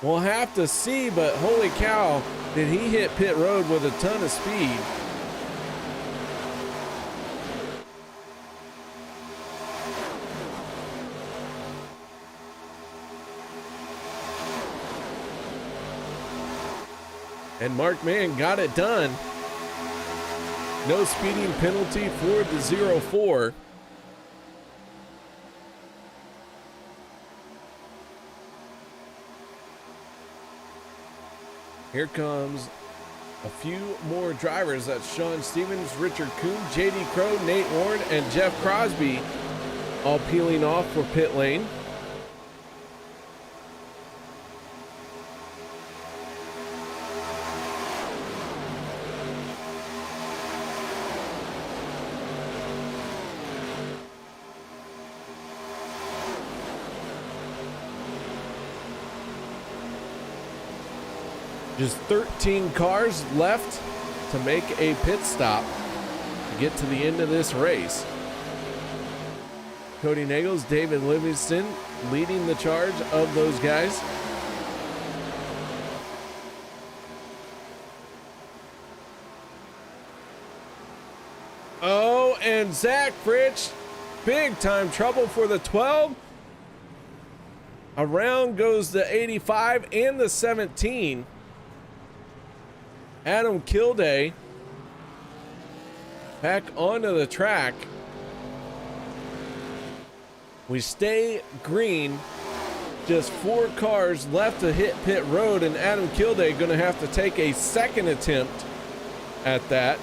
We'll have to see, but holy cow, did he hit pit road with a ton of speed. And Mark Mann got it done. No speeding penalty for the 04. Here comes a few more drivers. That's Sean Stevens, Richard Kuhn, JD Crow, Nate Warren, and Jeff Crosby all peeling off for pit lane. Just 13 cars left to make a pit stop to get to the end of this race. Cody Neagles, David Livingston leading the charge of those guys. Oh, and Zach Fritsch, big time trouble for the 12. Around goes the 85 and the 17. Adam Kilday back onto the track. We stay green. Just 4 cars left to hit pit road, and Adam Kilday going to have to take a second attempt at that.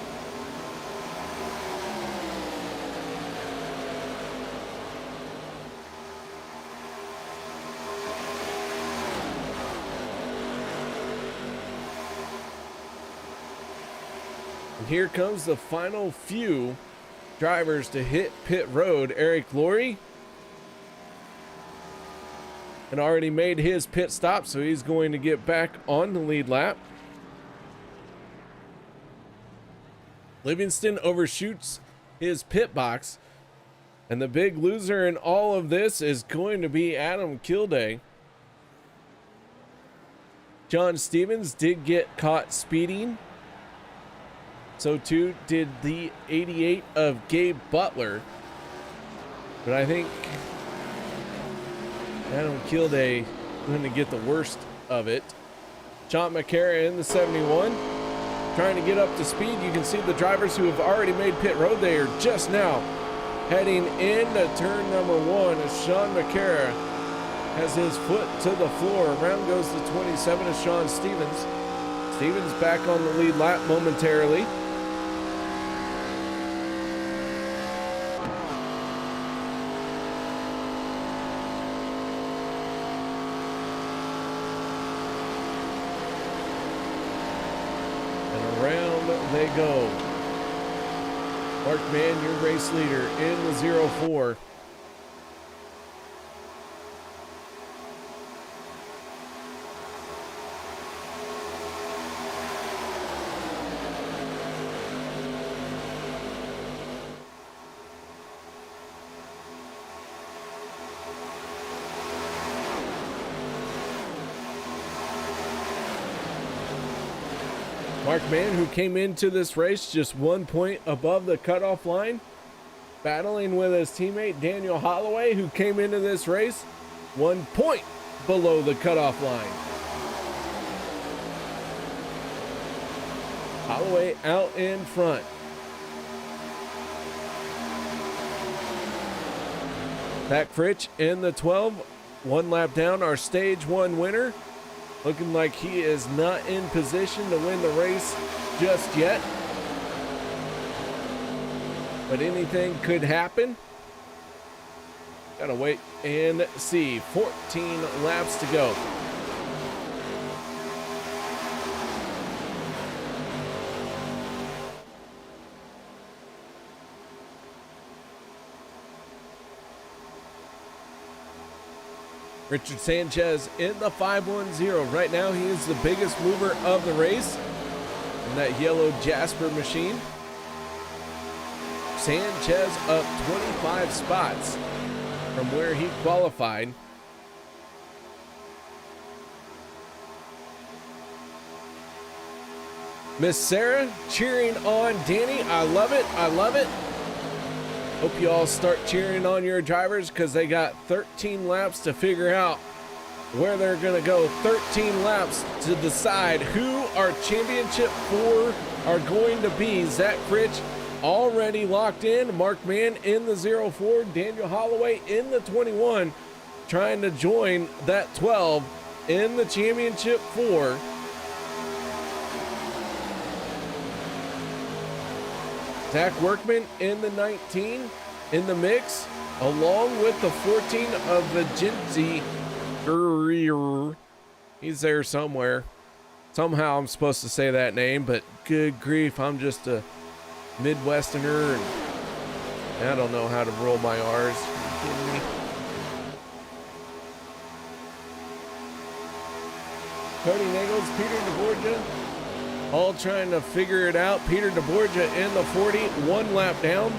And here comes the final few drivers to hit pit road. Eric Laurie had already made his pit stop, so he's going to get back on the lead lap. Livingston overshoots his pit box, and the big loser in all of this is going to be Adam Kilday. John Stevens did get caught speeding. So too did the 88 of Gabe Butler. But I think Adam Kilday going to get the worst of it. Sean McCarra in the 71, trying to get up to speed. You can see the drivers who have already made pit road. They are just now heading into turn number 1 as Sean McCarra has his foot to the floor. Around goes the 27 of Sean Stevens. Stevens back on the lead lap momentarily. They go. Mark Mann, your race leader in the 04. Mark Mann, who came into this race just 1 point above the cutoff line, battling with his teammate Daniel Holloway, who came into this race 1 point below the cutoff line. Holloway out in front. Zach Fritsch in the 12, 1 lap down, our stage 1 winner. Looking like he is not in position to win the race just yet. But anything could happen. Gotta wait and see. 14 laps to go. Richard Sanchez in the 510. Right now, he is the biggest mover of the race in that yellow Jasper machine. Sanchez up 25 spots from where he qualified. Miss Sarah cheering on Danny. I love it. I love it. Hope you all start cheering on your drivers because they got 13 laps to figure out where they're going to go. 13 laps to decide who our championship 4 are going to be. Zach Fritsch already locked in. Mark Mann in the 04. Daniel Holloway in the 21. Trying to join that 12 in the championship 4. Zach Workman in the 19 in the mix, along with the 14 of the Genzi Guerrero. He's there somewhere. Somehow I'm supposed to say that name, but good grief, I'm just a Midwesterner and I don't know how to roll my R's. Are you kidding me? Cody Neagles, Peter deBorja, all trying to figure it out. Peter deBorja in the 40, 1 lap down.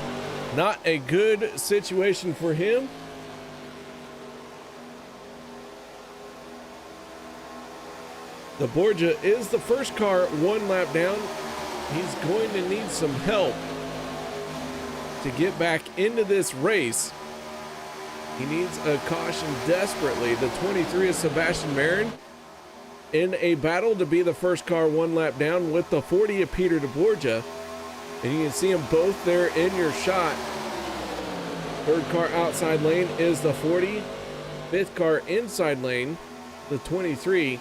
Not a good situation for him. deBorja is the first car 1 lap down. He's going to need some help to get back into this race. He needs a caution desperately. The 23 is Sebastian Mann in a battle to be the first car 1 lap down with the 40 of Peter deBorja. And you can see them both there in your shot. Third car outside lane is the 40. Fifth car inside lane, the 23.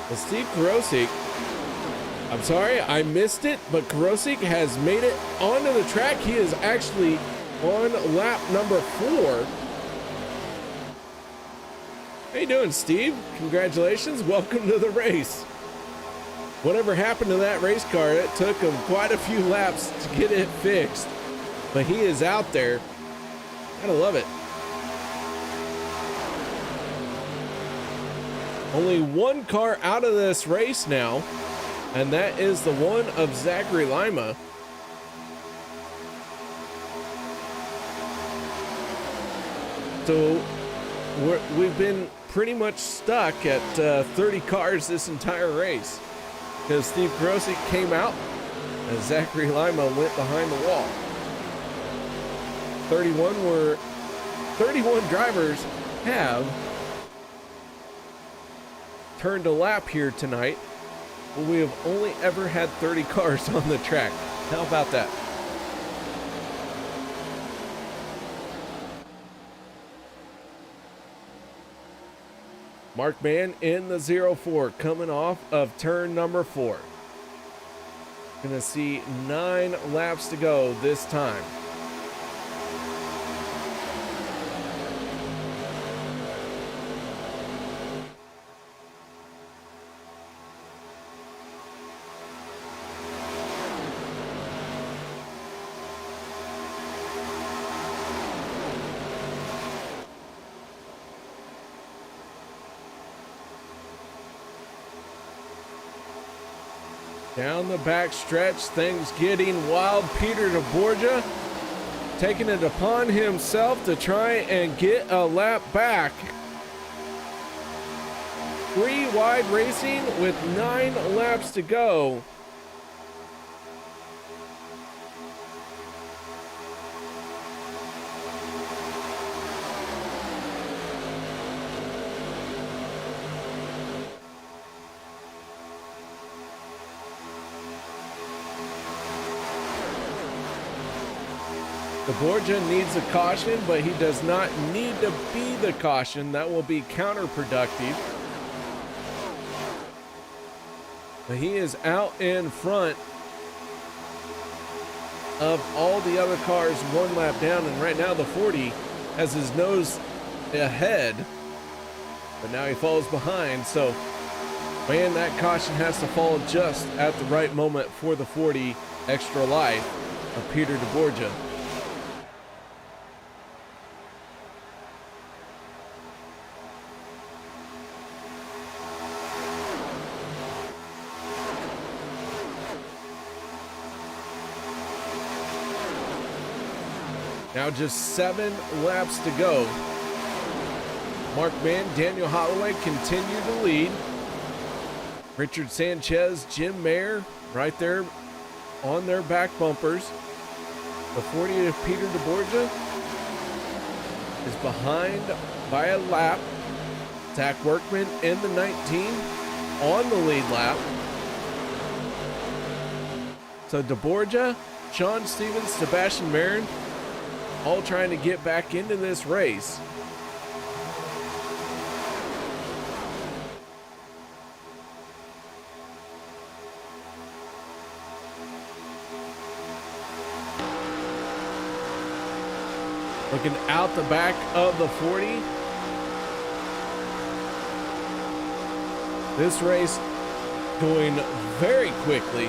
And Steve Karosik, I'm sorry, I missed it, but Karosik has made it onto the track. He is actually on lap number 4. How you doing, Steve? Congratulations. Welcome to the race. Whatever happened to that race car, it took him quite a few laps to get it fixed. But he is out there. Gotta love it. Only 1 car out of this race now, and that is the one of Zachary Lima. So we've been pretty much stuck at 30 cars this entire race because Steve Karosik came out and Zachary Lima went behind the wall. 31 drivers have turned a lap here tonight, but we have only ever had 30 cars on the track. How about that? Mark Mann in the 04 coming off of turn number 4. Gonna see 9 laps to go this time. Down the back stretch, things getting wild. Peter deBorja taking it upon himself to try and get a lap back. 3 wide racing with 9 laps to go. deBorja needs a caution, but he does not need to be the caution. That will be counterproductive. But he is out in front of all the other cars 1 lap down, and right now the 40 has his nose ahead, but now he falls behind. So, man, that caution has to fall just at the right moment for the 40 extra life of Peter deBorja. Now just 7 laps to go. Mark Mann, Daniel Holloway continue to lead. Richard Sanchez, Jim Mayer right there on their back bumpers. The 40 of Peter deBorja is behind by a lap. Zach Workman in the 19 on the lead lap. So deBorja, Sean Stevens, Sebastian Mann, all trying to get back into this race. Looking out the back of the 40. This race going very quickly.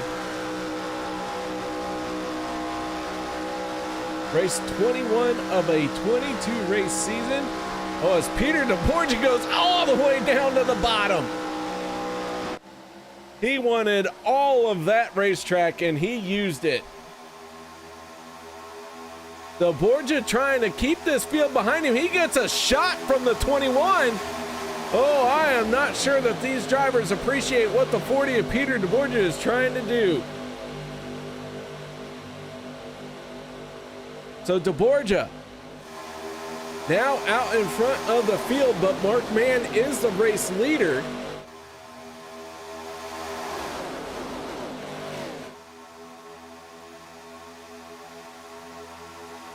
Race 21 of a 22 race season. Oh, as Peter deBorja goes all the way down to the bottom. He wanted all of that racetrack, and he used it. deBorja trying to keep this field behind him. He gets a shot from the 21. Oh, I am not sure that these drivers appreciate what the 40 of Peter deBorja is trying to do. So deBorja now out in front of the field, but Mark Mann is the race leader.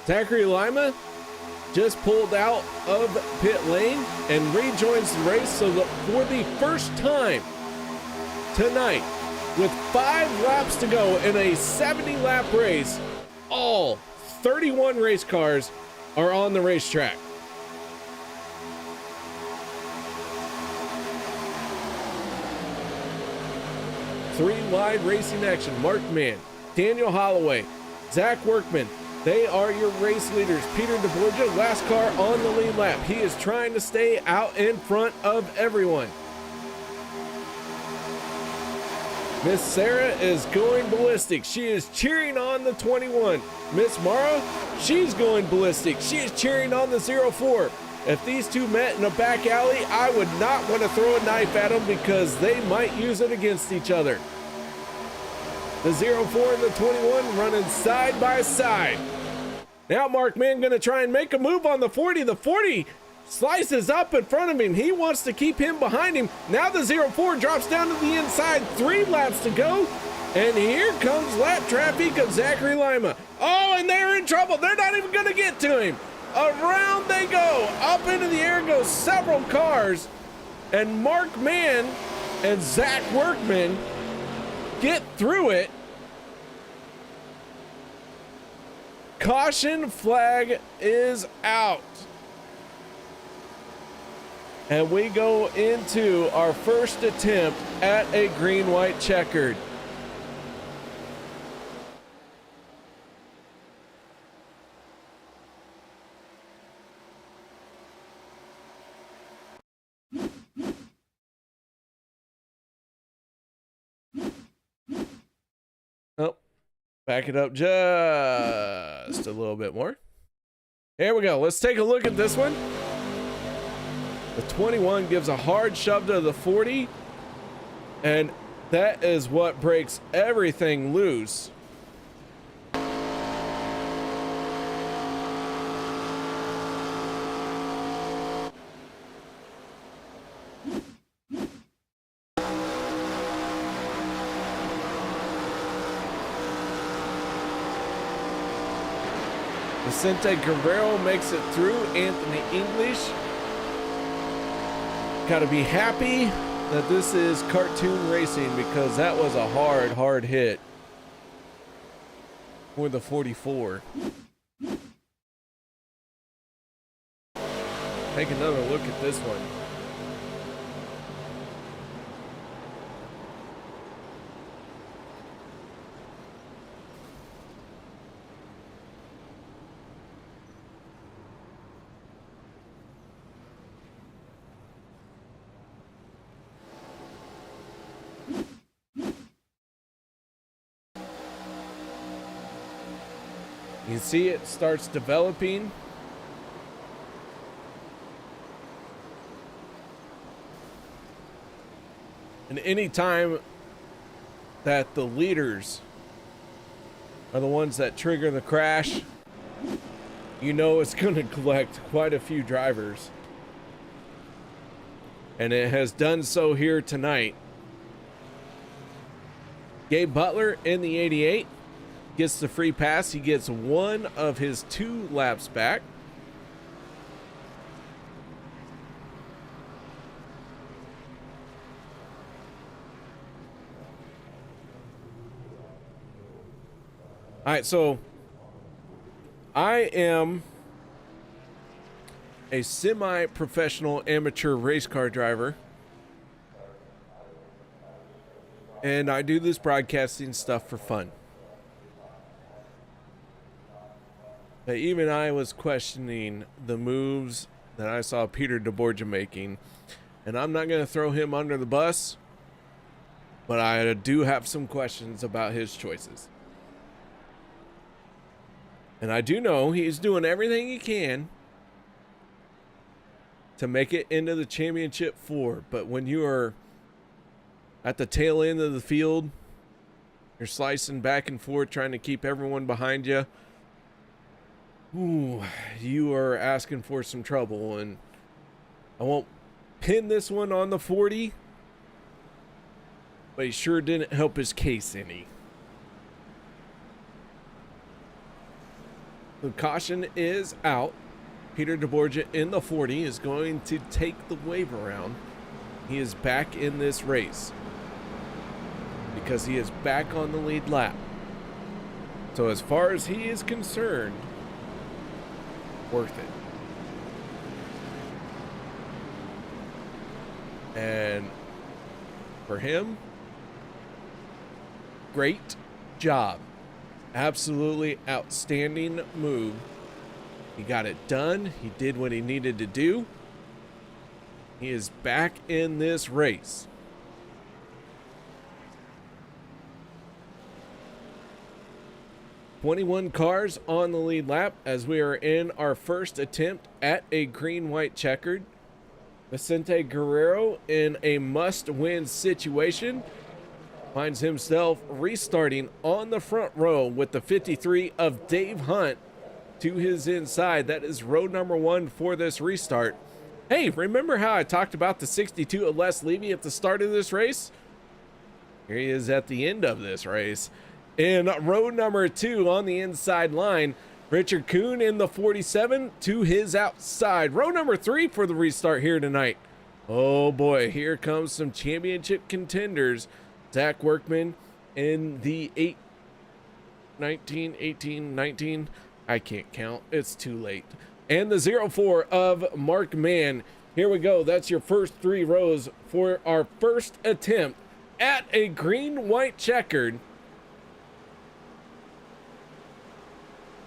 Zachary Lima just pulled out of pit lane and rejoins the race, so that for the first time tonight, with 5 laps to go in a 70-lap race, all 31 race cars are on the racetrack. Three wide racing action. Mark Mann, Daniel Holloway, Zach Workman. They are your race leaders. Peter deBorja, last car on the lead lap. He is trying to stay out in front of everyone. Miss Sarah is going ballistic. She is cheering on the 21. Miss Mara, she's going ballistic. She is cheering on the 04. If these two met in a back alley, I would not want to throw a knife at them because they might use it against each other. The 04 and the 21 running side by side. Now Mark Mann going to try and make a move on the 40. The 40 slices up in front of him. He wants to keep him behind him. Now the 04 drops down to the inside. 3 laps to go. And here comes lap traffic of Zachary Lima. Oh, and they're in trouble. They're not even going to get to him. Around they go. Up into the air go several cars. And Mark Mann and Zach Workman get through it. Caution flag is out. And we go into our first attempt at a green-white checkered. Oh. Back it up just a little bit more. Here we go. Let's take a look at this one. The 21 gives a hard shove to the 40. And that is what breaks everything loose. Vicente Guerrero makes it through. Anthony English. Gotta be happy that this is cartoon racing because that was a hard hit for the 44. Take another look at this one. You see it starts developing. And any time that the leaders are the ones that trigger the crash, you know it's going to collect quite a few drivers. And it has done so here tonight. Gabe Butler in the 88. Gets the free pass. He gets one of his 2 laps back. All right, so I am a semi-professional amateur race car driver. And I do this broadcasting stuff for fun. But even I was questioning the moves that I saw Peter deBorja making. And I'm not going to throw him under the bus. but I do have some questions about his choices. And I do know he's doing everything he can to make it into the championship 4. But when you are at the tail end of the field, you're slicing back and forth, trying to keep everyone behind you. Ooh, you are asking for some trouble. And I won't pin this one on the 40, but he sure didn't help his case any. The caution is out. Peter deBorja in the 40 is going to take the wave around. He is back in this race because he is back on the lead lap. So as far as he is concerned, worth it. And for him, great job. Absolutely outstanding move. He got it done. He did what he needed to do. He is back in this race. "21 cars on the lead lap as we are in our first attempt at a green-white checkered. Vicente Guerrero in a must-win situation finds himself restarting on the front row with the 53 of Dave Hunt to his inside. That is row number 1 for this restart. Hey, remember how I talked about the 62 of Les Levy at the start of this race? Here he is at the end of this race. In row number 2 on the inside line, Richard Kuhn in the 47 to his outside. Row number 3 for the restart here tonight. Oh boy, here comes some championship contenders. Zach Workman in the 19. I can't count. It's too late. And the 04 of Mark Mann. Here we go. That's your first 3 rows for our first attempt at a green-white checkered.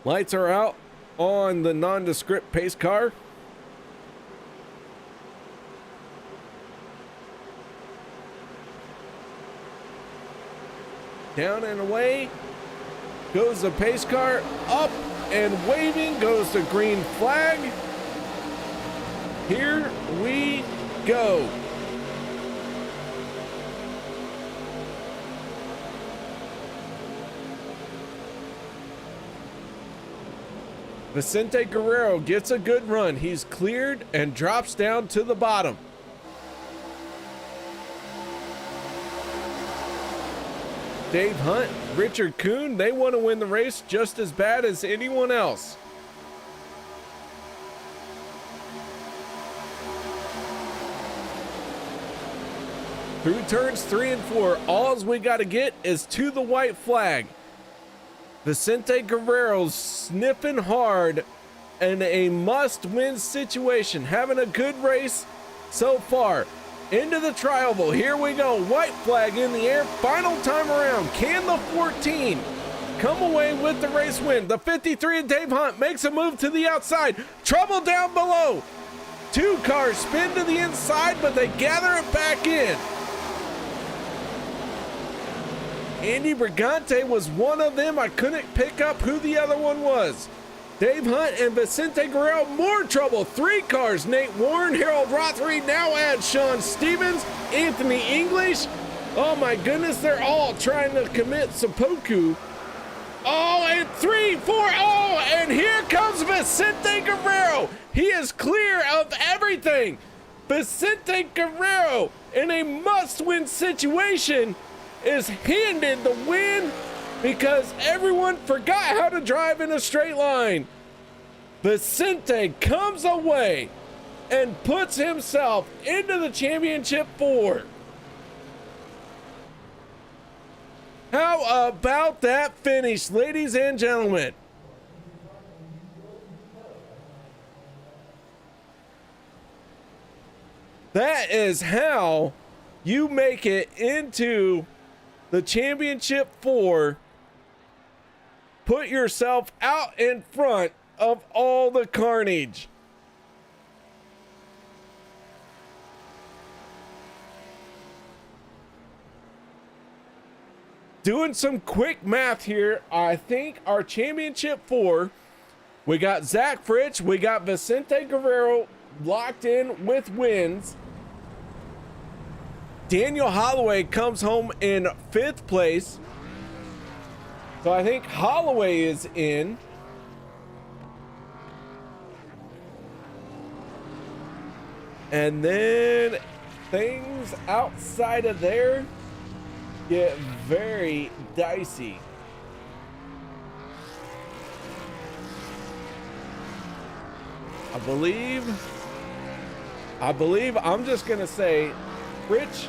Lights are out on the nondescript pace car. Down and away goes the pace car. Up and waving goes the green flag. Here we go. Vicente Guerrero gets a good run. He's cleared and drops down to the bottom. Dave Hunt, Richard Kuhn, they want to win the race just as bad as anyone else. Through turns 3 and 4, all we got to get is to the white flag. Vicente Guerrero's sniffing hard in a must-win situation, having a good race so far. Into the tri-oval, here we go, white flag in the air, final time around. Can the 14 come away with the race win? The 53 of Dave Hunt makes a move to the outside, trouble down below. 2 cars spin to the inside, but they gather it back in. Andy Brigante was one of them. I couldn't pick up who the other one was. Dave Hunt and Vicente Guerrero, more trouble. 3 cars, Nate Warren, Harold Rothery, now add Sean Stevens, Anthony English. Oh my goodness, they're all trying to commit seppuku. Oh, and 3, 4, oh, and here comes Vicente Guerrero. He is clear of everything. Vicente Guerrero, in a must-win situation, is handed the win because everyone forgot how to drive in a straight line. Vicente comes away and puts himself into the championship 4. How about that finish, ladies and gentlemen? That is how you make it into the championship 4. Put yourself out in front of all the carnage. doing some quick math here, I think our championship 4, we got Zach Fritsch, we got Vicente Guerrero locked in with wins. Daniel Holloway comes home in 5th place. So I think Holloway is in. And then things outside of there get very dicey. I believe I'm just gonna say Rich,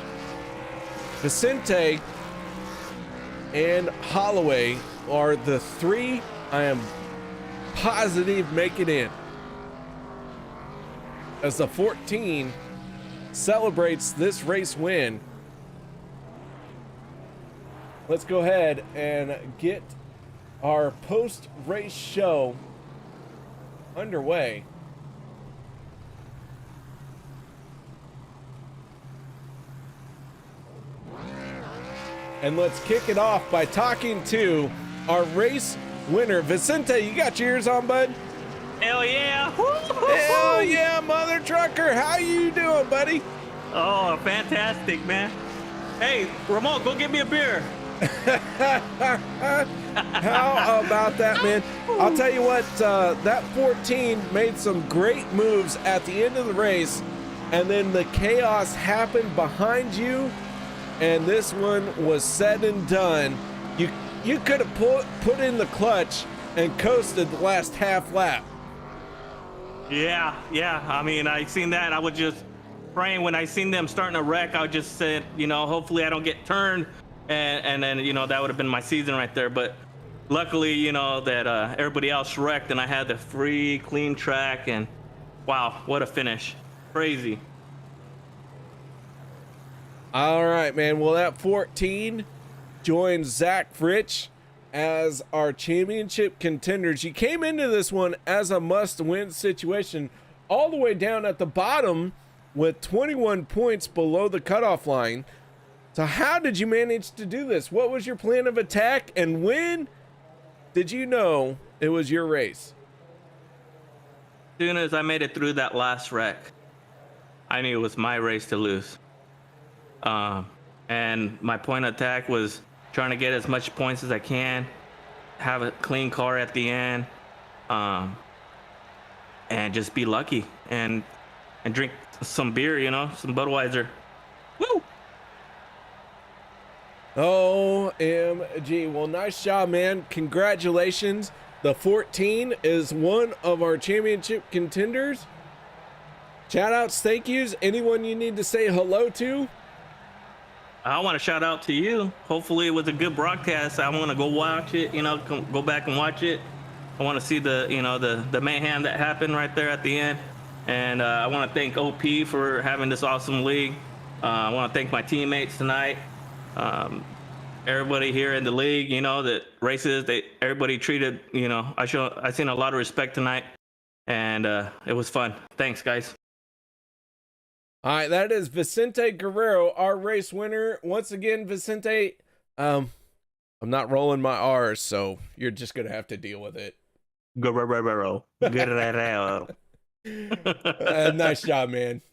Vicente, and Holloway are the 3 I am positive make it in, as the 14 celebrates this race win. Let's go ahead and get our post-race show underway. And let's kick it off by talking to our race winner. Vicente, you got your ears on, bud? Hell yeah. Hell yeah, mother trucker. How you doing, buddy? Oh, fantastic, man. Hey, Ramon, go get me a beer. How about that, man? I'll tell you what, that 14 made some great moves at the end of the race, and then the chaos happened behind you, and this one was said and done. You could have put in the clutch and coasted the last half lap. Yeah. I mean, I seen that. I was just praying when I seen them starting to wreck. I just said, hopefully I don't get turned, and then that would have been my season right there. But luckily, that everybody else wrecked, and I had the free, clean track, and wow, what a finish! Crazy. All right, man. Well, that 14 joins Zach Fritsch as our championship contenders. You came into this one as a must-win situation, all the way down at the bottom with 21 points below the cutoff line. So how did you manage to do this? What was your plan of attack, and when did you know it was your race? As soon as I made it through that last wreck, I knew it was my race to lose. And my point of attack was trying to get as much points as I can, have a clean car at the end, and just be lucky and drink some beer, some Budweiser. Woo! OMG. Well, nice job, man. Congratulations. The 14 is one of our championship contenders. Shout outs, thank yous. Anyone you need to say hello to? I want to shout out to you. Hopefully it was a good broadcast. I want to go watch it, go back and watch it. I want to see the mayhem that happened right there at the end. And I want to thank OP for having this awesome league. I want to thank my teammates tonight. Everybody here in the league, that races, everybody treated, I seen a lot of respect tonight, and it was fun. Thanks, guys. All right, that is Vicente Guerrero, our race winner. Once again, Vicente, I'm not rolling my R's, so you're just going to have to deal with it. Guerrero. Guerrero. Nice job, man.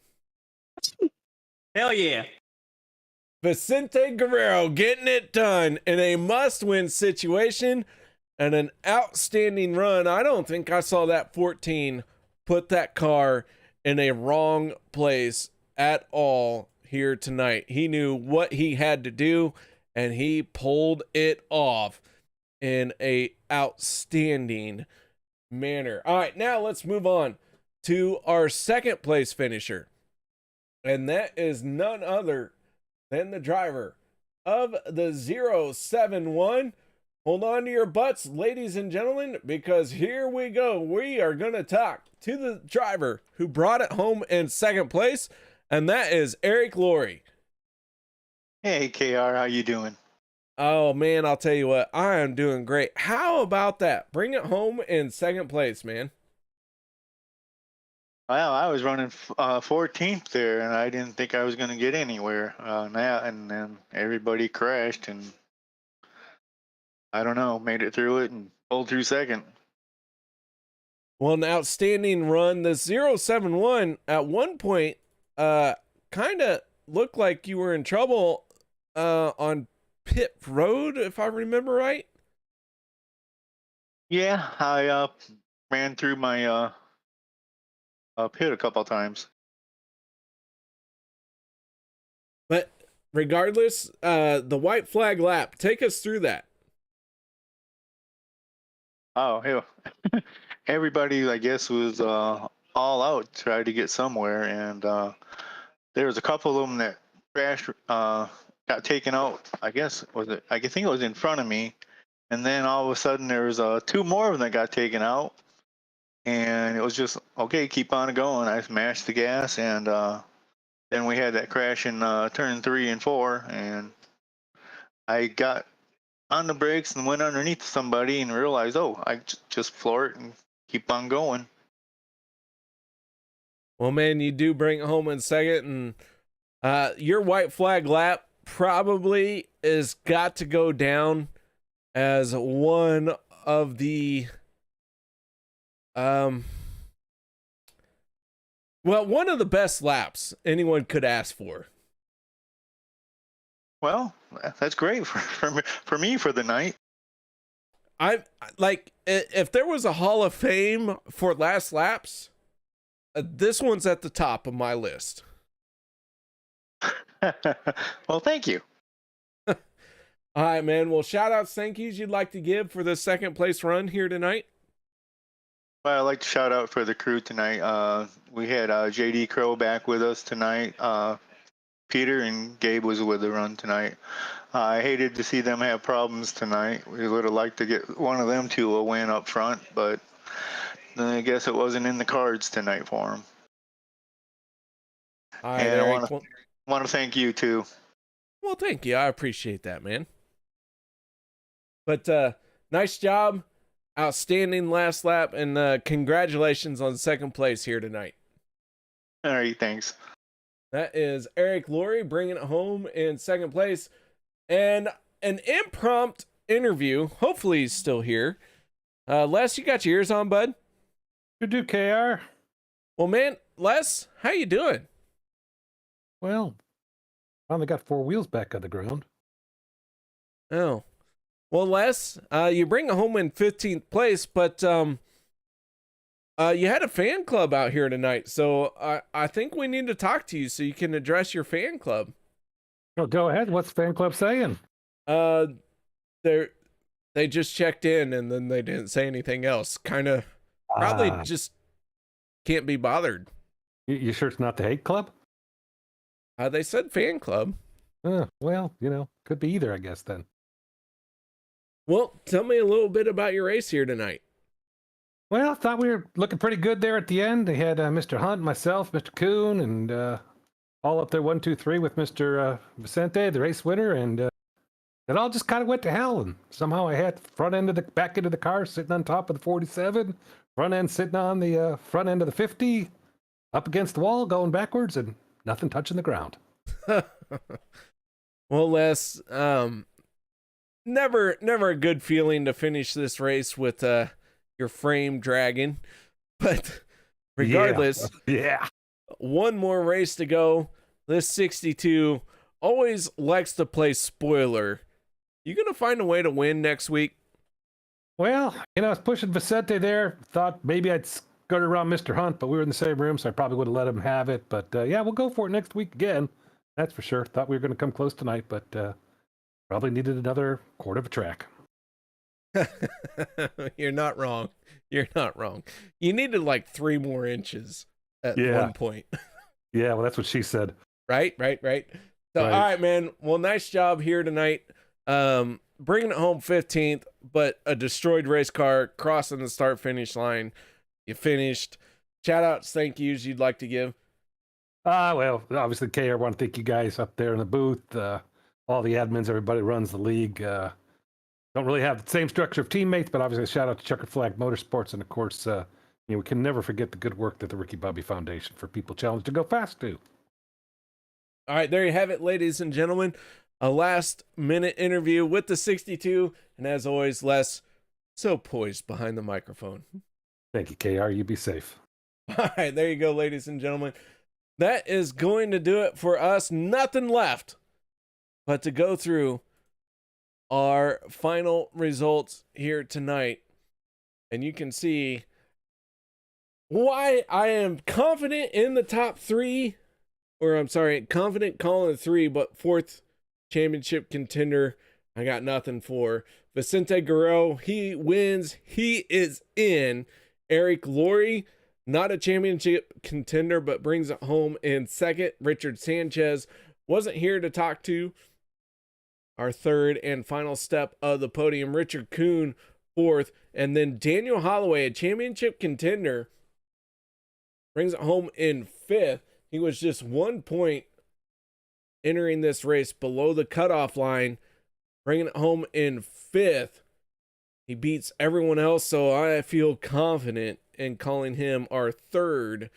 Hell yeah. Vicente Guerrero getting it done in a must-win situation and an outstanding run. I don't think I saw that 14 put that car in a wrong place at all here tonight. He knew what he had to do, and he pulled it off in a outstanding manner. All right, now let's move on to our second place finisher, and that is none other than the driver of the 071. Hold on to your butts, ladies and gentlemen, because here we go. We are going to talk to the driver who brought it home in second place, and that is Eric Laurie. Hey, KR, how you doing? Oh, man, I'll tell you what, I am doing great. How about that? Bring it home in second place, man. Well, I was running 14th there, and I didn't think I was going to get anywhere. And then everybody crashed, and I don't know, made it through it and pulled through second. Well, an outstanding run. The 071 at one point kind of looked like you were in trouble on pit road, if I remember right. Yeah, I ran through my pit a couple times. But regardless, the white flag lap, take us through that. Oh, yeah. Everybody, I guess, was all out trying to get somewhere, and there was a couple of them that crashed, got taken out. I think it was in front of me, and then all of a sudden there was two more of them that got taken out, and it was just okay, keep on going. I smashed the gas, and then we had that crash in turn 3 and 4, and I got on the brakes and went underneath somebody and realized, oh, I just floor it and keep on going. Well, man, you do bring it home in second, and your white flag lap probably is got to go down as one of the one of the best laps anyone could ask for. Well, that's great for me for the night. I like, if there was a Hall of Fame for last laps, this one's at the top of my list. Well, thank you. All right, man. Well, shout outs, thank yous you'd like to give for the second place run here tonight. Well, I'd like to shout out for the crew tonight. We had JD Crow back with us tonight. Peter and Gabe was with the run tonight. I hated to see them have problems tonight. We would have liked to get one of them to a win up front, but I guess it wasn't in the cards tonight for them. All right, and Eric, I want to thank you too. Well, thank you. I appreciate that, man. But nice job. Outstanding last lap, and congratulations on second place here tonight. All right, thanks. That is Eric Laurie bringing it home in second place. And an impromptu interview. Hopefully he's still here. Les, you got your ears on, bud? Good do, KR. Well, man, Les, how you doing? Well, finally got 4 wheels back on the ground. Oh. Well, Les, you bring it home in 15th place, but you had a fan club out here tonight, so I think we need to talk to you so you can address your fan club. Oh, go ahead. What's the fan club saying? They just checked in and then they didn't say anything else. Kind of probably just can't be bothered. You sure it's not the hate club? They said fan club. Well, could be either, I guess, then. Well, tell me a little bit about your race here tonight. Well, I thought we were looking pretty good there at the end. They had Mr. Hunt, myself, Mr. Kuhn, and all up there 1, 2, 3 with Mr. Vicente, the race winner, and it all just kind of went to hell. And somehow I had front end of the back end of the car sitting on top of the 47, front end sitting on the front end of the 50, up against the wall, going backwards, and nothing touching the ground. Well, Les, never a good feeling to finish this race with your frame dragging, but regardless, yeah, one more race to go. This 62 always likes to play spoiler. You gonna find a way to win next week? Well, I was pushing Vicente there. Thought maybe I'd skirt around Mr. Hunt, but we were in the same room, so I probably would have let him have it. But yeah, we'll go for it next week again. That's for sure. Thought we were going to come close tonight, but probably needed another quarter of a track. You're not wrong. You're not wrong. You needed like 3 more inches at one point. Yeah, well, that's what she said. Right. So, right. All right, man. Well, nice job here tonight. Bringing it home 15th, but a destroyed race car crossing the start-finish line. You finished. Shout-outs, thank yous you'd like to give? Well, obviously, KR, I want to thank you guys up there in the booth, all the admins, everybody runs the league. Don't really have the same structure of teammates, but obviously a shout out to Checkered Flag Motorsports, and of course, we can never forget the good work that the Ricky Bobby Foundation for People Challenge to go fast do. All right, there you have it, ladies and gentlemen. a last minute interview with the 62. And as always, Les, so poised behind the microphone. Thank you, KR. You be safe. All right, there you go, ladies and gentlemen. That is going to do it for us. Nothing left but to go through our final results here tonight. And you can see why I am confident in the top three, or I'm sorry, confident calling it three, but fourth championship contender, I got nothing for. Vicente Guerrero, he wins. He is in. Eric Laurie, not a championship contender, but brings it home in second. Richard Sanchez wasn't here to talk to. Our third and final step of the podium. Richard Kuhn, fourth. And then Daniel Holloway, a championship contender, brings it home in fifth. He was just 1 point entering this race below the cutoff line, bringing it home in fifth. He beats everyone else, so I feel confident in calling him our third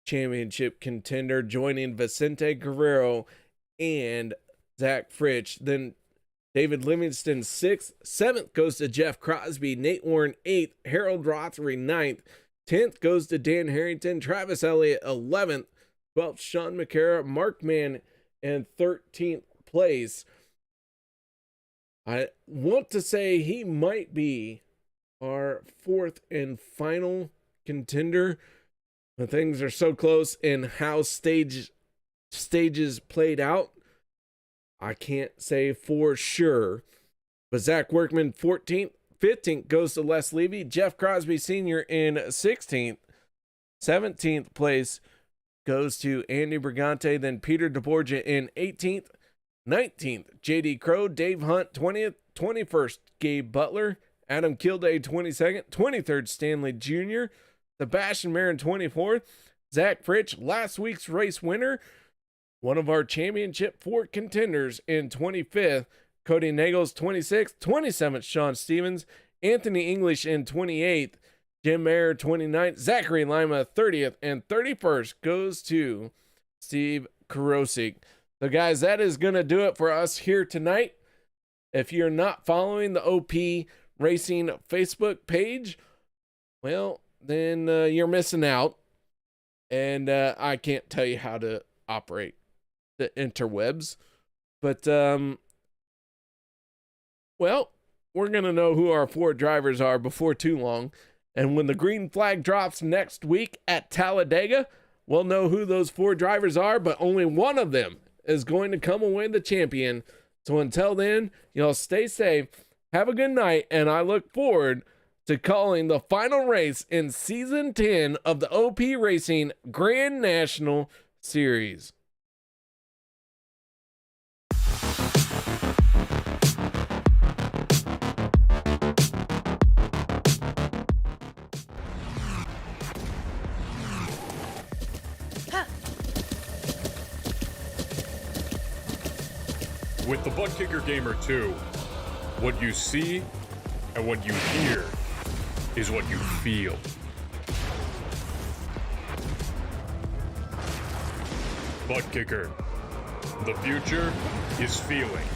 championship contender, joining Vicente Guerrero and Zach Fritsch. Then David Livingston, 6th. 7th goes to Jeff Crosby. Nate Warren, 8th. Harold Rothery, 9th. 10th goes to Dan Harrington. Travis Elliott, 11th. 12th, Sean McCara. Mark Mann, and 13th place. I want to say he might be our fourth and final contender. But things are so close in how stages played out, I can't say for sure. But Zach Workman, 14th. 15th goes to Les Levy. Jeff Crosby Sr. in 16th. 17th place goes to Andy Brigante. Then Peter deBorja in 18th. 19th, J.D. Crow. Dave Hunt, 20th. 21st, Gabe Butler. Adam Kilday, 22nd. 23rd, Stanley Jr. Sebastian Marin, 24th. Zach Fritsch, last week's race winner. One of our championship 4 contenders in 25th. Cody Neagles, 26th. 27th, Sean Stevens. Anthony English in 28th. Jim Mayer, 29th. Zachary Lima, 30th. And 31st goes to Steve Karosik. So, guys, that is going to do it for us here tonight. If you're not following the OP Racing Facebook page, well, then you're missing out. And I can't tell you how to operate the interwebs. But, well, we're going to know who our 4 drivers are before too long. And when the green flag drops next week at Talladega, we'll know who those 4 drivers are, but only one of them is going to come away the champion. So until then, y'all stay safe, have a good night, and I look forward to calling the final race in Season 10 of the OP Racing Grand National Series. With the Butt Kicker Gamer 2, what you see and what you hear is what you feel. Butt Kicker. The future is feeling.